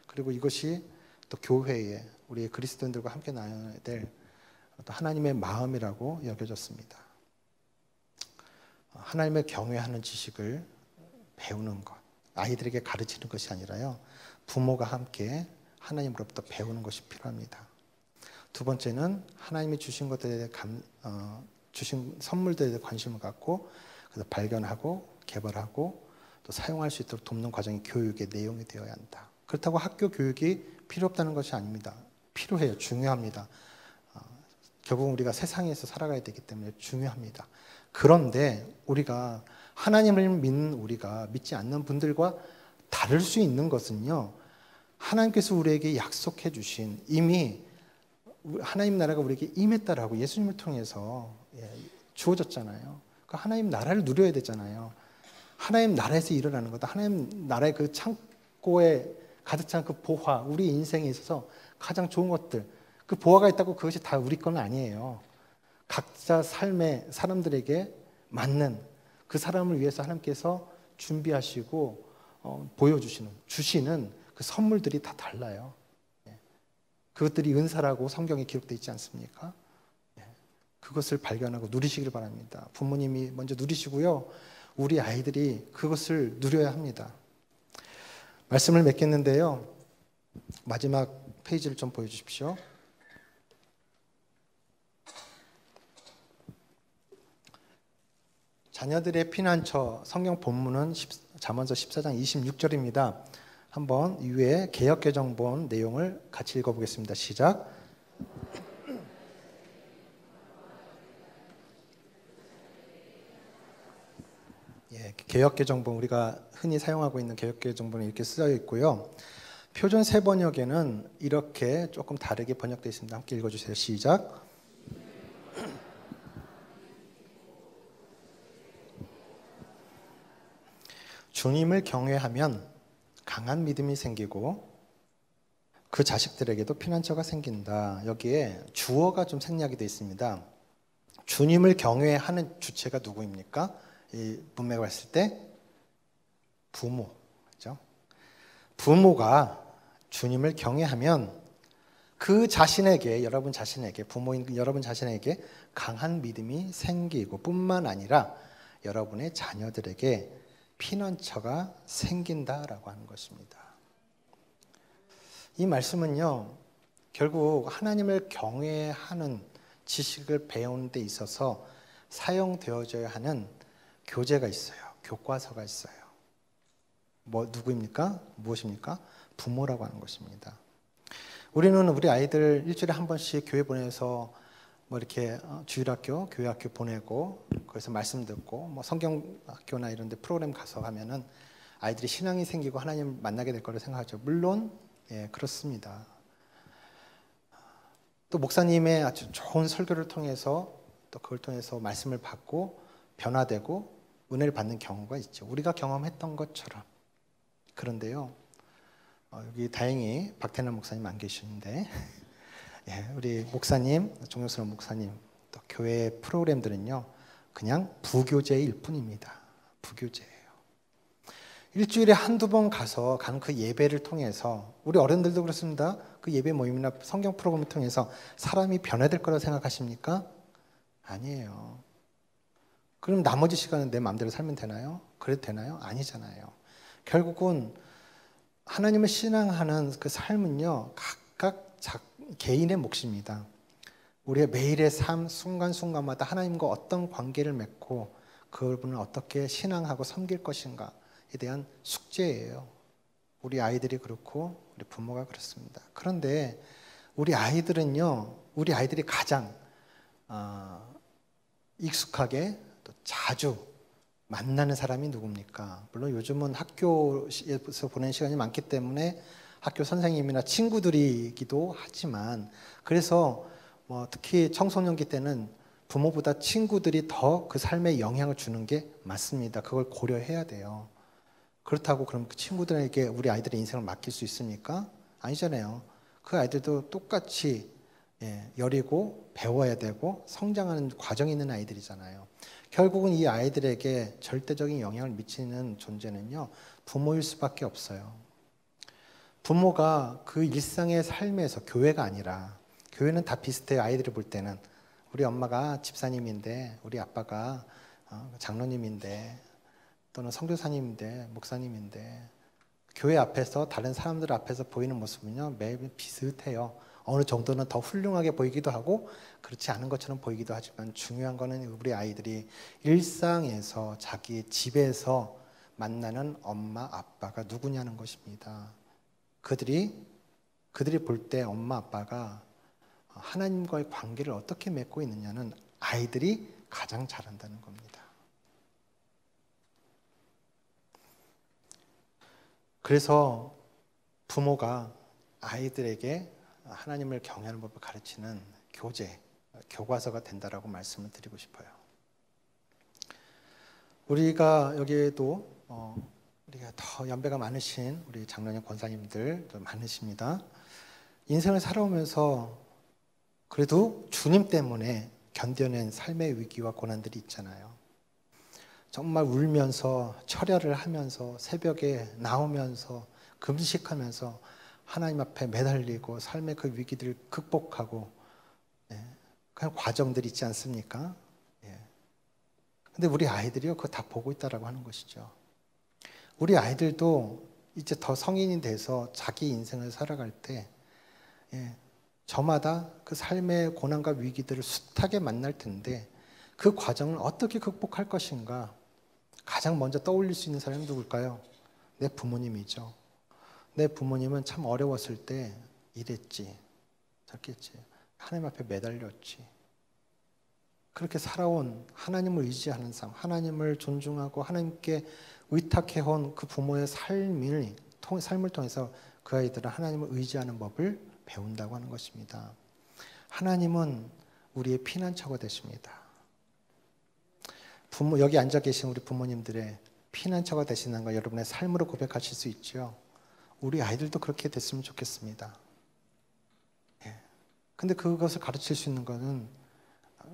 그리고 이것이 또 교회에 우리 그리스도인들과 함께 나눠야 될 하나님의 마음이라고 여겨졌습니다. 하나님을 경외하는 지식을 배우는 것, 아이들에게 가르치는 것이 아니라요, 부모가 함께 하나님으로부터 배우는 것이 필요합니다. 두 번째는 하나님이 주신 것들에 주신 선물들에 대해 관심을 갖고 그래서 발견하고 개발하고 또 사용할 수 있도록 돕는 과정이 교육의 내용이 되어야 한다. 그렇다고 학교 교육이 필요 없다는 것이 아닙니다. 필요해요. 중요합니다. 결국 우리가 세상에서 살아가야 되기 때문에 중요합니다. 그런데 우리가 하나님을 믿는 우리가 믿지 않는 분들과 다를 수 있는 것은요, 하나님께서 우리에게 약속해 주신 이미 하나님 나라가 우리에게 임했다라고 예수님을 통해서 주어졌잖아요. 그 하나님 나라를 누려야 되잖아요. 하나님 나라에서 일어나는 거다. 하나님 나라의 그 창고에 가득 찬 그 보화, 우리 인생에 있어서 가장 좋은 것들, 그 보화가 있다고 그것이 다 우리 건 아니에요. 각자 삶의 사람들에게 맞는 그 사람을 위해서 하나님께서 준비하시고 주시는 그 선물들이 다 달라요. 그것들이 은사라고 성경에 기록되어 있지 않습니까? 그것을 발견하고 누리시길 바랍니다. 부모님이 먼저 누리시고요, 우리 아이들이 그것을 누려야 합니다. 말씀을 맺겠는데요, 마지막 페이지를 좀 보여주십시오. 자녀들의 피난처 성경 본문은 잠언서 14장 26절입니다. 한번 이후에 개역개정본 내용을 같이 읽어보겠습니다. 시작. 개역개정본, 우리가 흔히 사용하고 있는 개역개정본은 이렇게 쓰여 있고요. 표준 세번역에는 이렇게 조금 다르게 번역되어 있습니다. 함께 읽어주세요. 시작. 주님을 경외하면 강한 믿음이 생기고 그 자식들에게도 피난처가 생긴다. 여기에 주어가 좀 생략이 되어 있습니다. 주님을 경외하는 주체가 누구입니까? 이 문맥을 봤을 때 부모죠. 부모가 주님을 경외하면 그 자신에게, 여러분 자신에게, 부모인 여러분 자신에게 강한 믿음이 생기고 뿐만 아니라 여러분의 자녀들에게 피난처가 생긴다라고 하는 것입니다. 이 말씀은요, 결국 하나님을 경외하는 지식을 배우는 데 있어서 사용되어져야 하는 교재가 있어요. 교과서가 있어요. 누구입니까? 무엇입니까? 부모라고 하는 것입니다. 우리는 우리 아이들 일주일에 한 번씩 교회 보내서 이렇게 주일학교, 교회학교 보내고 거기서 말씀 듣고 성경학교나 이런 데 프로그램 가서 하면은 아이들이 신앙이 생기고 하나님 만나게 될 거라고 생각하죠. 물론 그렇습니다. 또 목사님의 아주 좋은 설교를 통해서 또 그걸 통해서 말씀을 받고 변화되고 은혜를 받는 경우가 있죠. 우리가 경험했던 것처럼. 그런데요, 여기 다행히 박태남 목사님 안 계시는데 우리 목사님, 존경스러운 목사님, 또 교회 프로그램들은요, 그냥 부교재일 뿐입니다. 부교재예요. 일주일에 한두 번 가서 간 그 예배를 통해서, 우리 어른들도 그렇습니다. 그 예배 모임이나 성경 프로그램을 통해서 사람이 변화될 거라고 생각하십니까? 아니에요. 그럼 나머지 시간은 내 마음대로 살면 되나요? 그래도 되나요? 아니잖아요. 결국은 하나님을 신앙하는 그 삶은요, 각각 개인의 몫입니다. 우리의 매일의 삶, 순간순간마다 하나님과 어떤 관계를 맺고 그분을 어떻게 신앙하고 섬길 것인가에 대한 숙제예요. 우리 아이들이 그렇고 우리 부모가 그렇습니다. 그런데 우리 아이들은요, 우리 아이들이 가장 익숙하게 또 자주 만나는 사람이 누굽니까? 물론 요즘은 학교에서 보내는 시간이 많기 때문에 학교 선생님이나 친구들이기도 하지만, 그래서 뭐 특히 청소년기 때는 부모보다 친구들이 더 그 삶에 영향을 주는 게 맞습니다. 그걸 고려해야 돼요. 그렇다고 그럼 그 친구들에게 우리 아이들의 인생을 맡길 수 있습니까? 아니잖아요. 그 아이들도 똑같이 여리고 배워야 되고 성장하는 과정이 있는 아이들이잖아요. 결국은 이 아이들에게 절대적인 영향을 미치는 존재는요, 부모일 수밖에 없어요. 부모가 그 일상의 삶에서, 교회가 아니라, 교회는 다 비슷해요. 아이들이 볼 때는 우리 엄마가 집사님인데, 우리 아빠가 장로님인데, 또는 선교사님인데, 목사님인데, 교회 앞에서 다른 사람들 앞에서 보이는 모습은요, 매일 비슷해요. 어느 정도는 더 훌륭하게 보이기도 하고 그렇지 않은 것처럼 보이기도 하지만, 중요한 거는 우리 아이들이 일상에서, 자기 집에서 만나는 엄마 아빠가 누구냐는 것입니다. 그들이 볼 때 엄마 아빠가 하나님과의 관계를 어떻게 맺고 있느냐는 아이들이 가장 잘한다는 겁니다. 그래서 부모가 아이들에게 하나님을 경외하는 법을 가르치는 교재, 교과서가 된다라고 말씀을 드리고 싶어요. 우리가 여기에도 우리가 더 연배가 많으신 우리 장로님 권사님들 많으십니다. 인생을 살아오면서 그래도 주님 때문에 견뎌낸 삶의 위기와 고난들이 있잖아요. 정말 울면서 철야를 하면서 새벽에 나오면서 금식하면서 하나님 앞에 매달리고 삶의 그 위기들을 극복하고, 그냥 과정들이 있지 않습니까? 근데 우리 아이들이요, 그거 다 보고 있다라고 하는 것이죠. 우리 아이들도 이제 더 성인이 돼서 자기 인생을 살아갈 때 저마다 그 삶의 고난과 위기들을 숱하게 만날 텐데, 그 과정을 어떻게 극복할 것인가 가장 먼저 떠올릴 수 있는 사람이 누굴까요? 내 부모님이죠. 내 부모님은 참 어려웠을 때 이랬지 저랬지, 하나님 앞에 매달렸지. 그렇게 살아온, 하나님을 의지하는 삶, 하나님을 존중하고 하나님께 의탁해온 그 부모의 삶을 통해서 그 아이들은 하나님을 의지하는 법을 배운다고 하는 것입니다. 하나님은 우리의 피난처가 되십니다. 여기 앉아 계신 우리 부모님들의 피난처가 되시는 걸 여러분의 삶으로 고백하실 수 있죠. 우리 아이들도 그렇게 됐으면 좋겠습니다. 근데 그것을 가르칠 수 있는 것은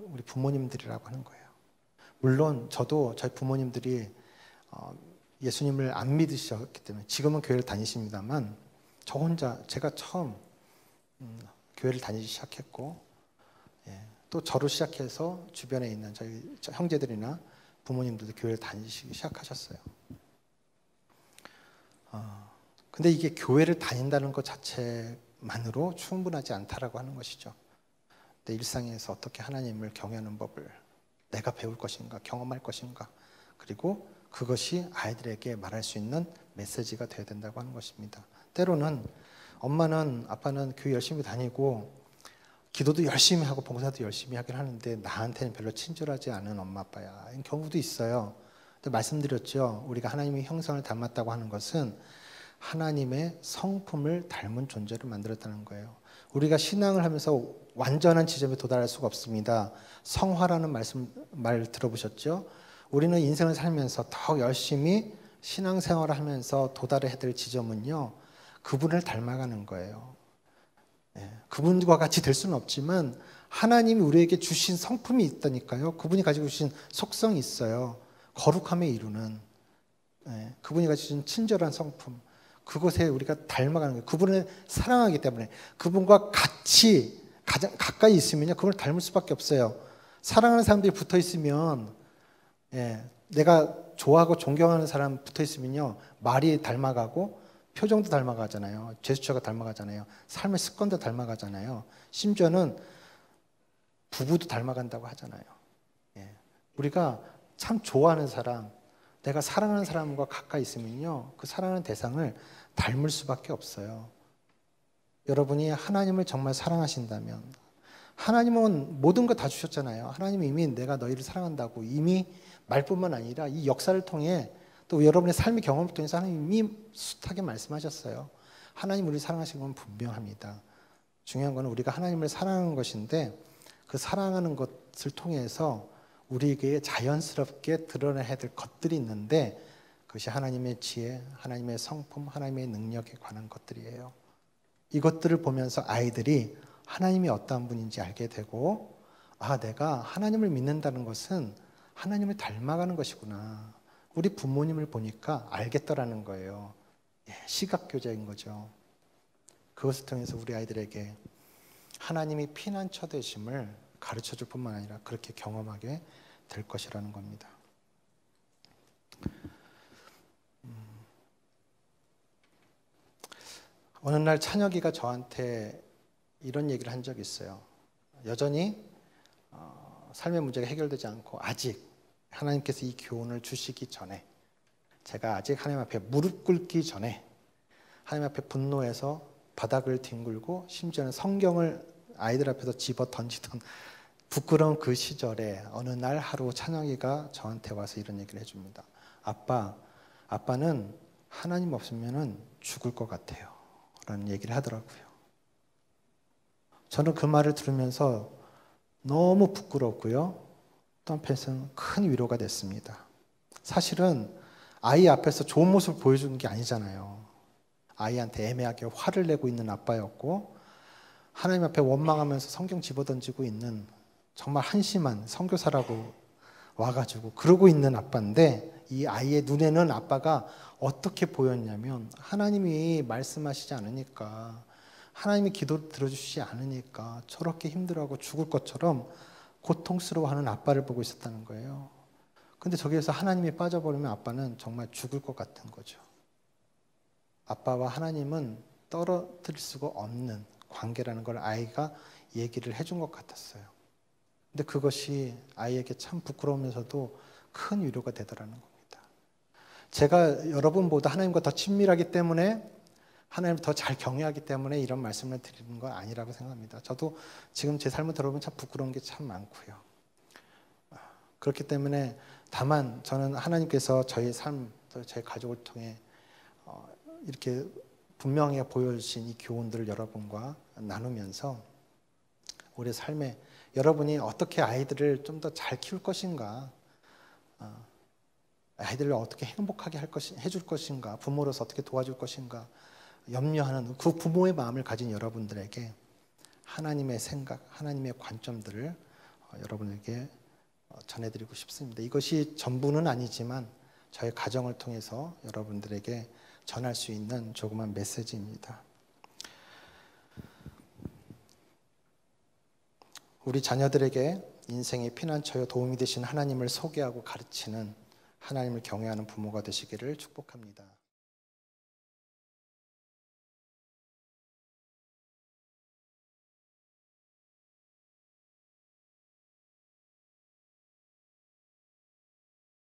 우리 부모님들이라고 하는 거예요. 물론 저도 저희 부모님들이 예수님을 안 믿으셨기 때문에 지금은 교회를 다니십니다만, 저 혼자 제가 처음 교회를 다니기 시작했고, 또 저로 시작해서 주변에 있는 저희 형제들이나 부모님들도 교회를 다니시기 시작하셨어요. 근데 이게 교회를 다닌다는 것 자체만으로 충분하지 않다라고 하는 것이죠. 내 일상에서 어떻게 하나님을 경외하는 법을 내가 배울 것인가, 경험할 것인가, 그리고 그것이 아이들에게 말할 수 있는 메시지가 되어야 된다고 하는 것입니다. 때로는 엄마는, 아빠는 교회 열심히 다니고 기도도 열심히 하고 봉사도 열심히 하긴 하는데 나한테는 별로 친절하지 않은 엄마 아빠야, 이런 경우도 있어요. 근데 말씀드렸죠. 우리가 하나님의 형상을 닮았다고 하는 것은 하나님의 성품을 닮은 존재를 만들었다는 거예요. 우리가 신앙을 하면서 완전한 지점에 도달할 수가 없습니다. 성화라는 말 들어보셨죠? 우리는 인생을 살면서 더 열심히 신앙생활을 하면서 도달해야 될 지점은요, 그분을 닮아가는 거예요. 그분과 같이 될 수는 없지만 하나님이 우리에게 주신 성품이 있다니까요. 그분이 가지고 계신 속성이 있어요. 거룩함에 이루는, 그분이 가지신 친절한 성품, 그것에 우리가 닮아가는 거예요. 그분을 사랑하기 때문에. 그분과 같이 가장 가까이 있으면요, 그분을 닮을 수밖에 없어요. 사랑하는 사람들이 붙어 있으면, 내가 좋아하고 존경하는 사람 붙어 있으면요, 말이 닮아가고 표정도 닮아가잖아요. 제스처가 닮아가잖아요. 삶의 습관도 닮아가잖아요. 심지어는 부부도 닮아간다고 하잖아요. 우리가 참 좋아하는 사람, 내가 사랑하는 사람과 가까이 있으면요, 그 사랑하는 대상을 닮을 수밖에 없어요. 여러분이 하나님을 정말 사랑하신다면, 하나님은 모든 거 다 주셨잖아요. 하나님은 이미 내가 너희를 사랑한다고 이미 말뿐만 아니라 이 역사를 통해 또 여러분의 삶의 경험을 통해서 하나님이 숱하게 말씀하셨어요. 하나님 우리를 사랑하신 건 분명합니다. 중요한 건 우리가 하나님을 사랑하는 것인데 그 사랑하는 것을 통해서 우리에게 자연스럽게 드러내야 될 것들이 있는데 그것이 하나님의 지혜, 하나님의 성품, 하나님의 능력에 관한 것들이에요. 이것들을 보면서 아이들이 하나님이 어떠한 분인지 알게 되고 내가 하나님을 믿는다는 것은 하나님을 닮아가는 것이구나. 우리 부모님을 보니까 알겠더라는 거예요. 시각교제인 거죠. 그것을 통해서 우리 아이들에게 하나님이 피난처 되심을 가르쳐줄 뿐만 아니라 그렇게 경험하게 될 것이라는 겁니다. 어느 날 찬혁이가 저한테 이런 얘기를 한 적이 있어요. 여전히 삶의 문제가 해결되지 않고 아직 하나님께서 이 교훈을 주시기 전에, 제가 아직 하나님 앞에 무릎 꿇기 전에 하나님 앞에 분노해서 바닥을 뒹굴고 심지어는 성경을 아이들 앞에서 집어 던지던 부끄러운 그 시절에 어느 날 하루 찬영이가 저한테 와서 이런 얘기를 해줍니다. 아빠는 하나님 없으면 죽을 것 같아요 라는 얘기를 하더라고요. 저는 그 말을 들으면서 너무 부끄럽고요, 또 한편에서는 큰 위로가 됐습니다. 사실은 아이 앞에서 좋은 모습을 보여주는 게 아니잖아요. 아이한테 애매하게 화를 내고 있는 아빠였고 하나님 앞에 원망하면서 성경 집어던지고 있는 정말 한심한 선교사라고 와가지고 그러고 있는 아빠인데, 이 아이의 눈에는 아빠가 어떻게 보였냐면 하나님이 말씀하시지 않으니까, 하나님이 기도 들어주시지 않으니까 저렇게 힘들어하고 죽을 것처럼 고통스러워하는 아빠를 보고 있었다는 거예요. 근데 저기에서 하나님이 빠져버리면 아빠는 정말 죽을 것 같은 거죠. 아빠와 하나님은 떨어뜨릴 수가 없는 관계라는 걸 아이가 얘기를 해준 것 같았어요. 근데 그것이 아이에게 참 부끄러우면서도 큰 위로가 되더라는 겁니다. 제가 여러분보다 하나님과 더 친밀하기 때문에, 하나님을 더 잘 경외하기 때문에 이런 말씀을 드리는 건 아니라고 생각합니다. 저도 지금 제 삶을 들어보면 참 부끄러운 게 참 많고요. 그렇기 때문에 다만 저는 하나님께서 저희 삶, 제 가족을 통해 이렇게 분명히 보여주신 이 교훈들을 여러분과 나누면서 우리 삶에 여러분이 어떻게 아이들을 좀 더 잘 키울 것인가, 아이들을 어떻게 행복하게 해줄 것인가, 부모로서 어떻게 도와줄 것인가 염려하는 그 부모의 마음을 가진 여러분들에게 하나님의 생각, 하나님의 관점들을 여러분에게 전해드리고 싶습니다. 이것이 전부는 아니지만 저의 가정을 통해서 여러분들에게 전할 수 있는 조그만 메시지입니다. 우리 자녀들에게 인생의 피난처여 도움이 되신 하나님을 소개하고 가르치는, 하나님을 경외하는 부모가 되시기를 축복합니다.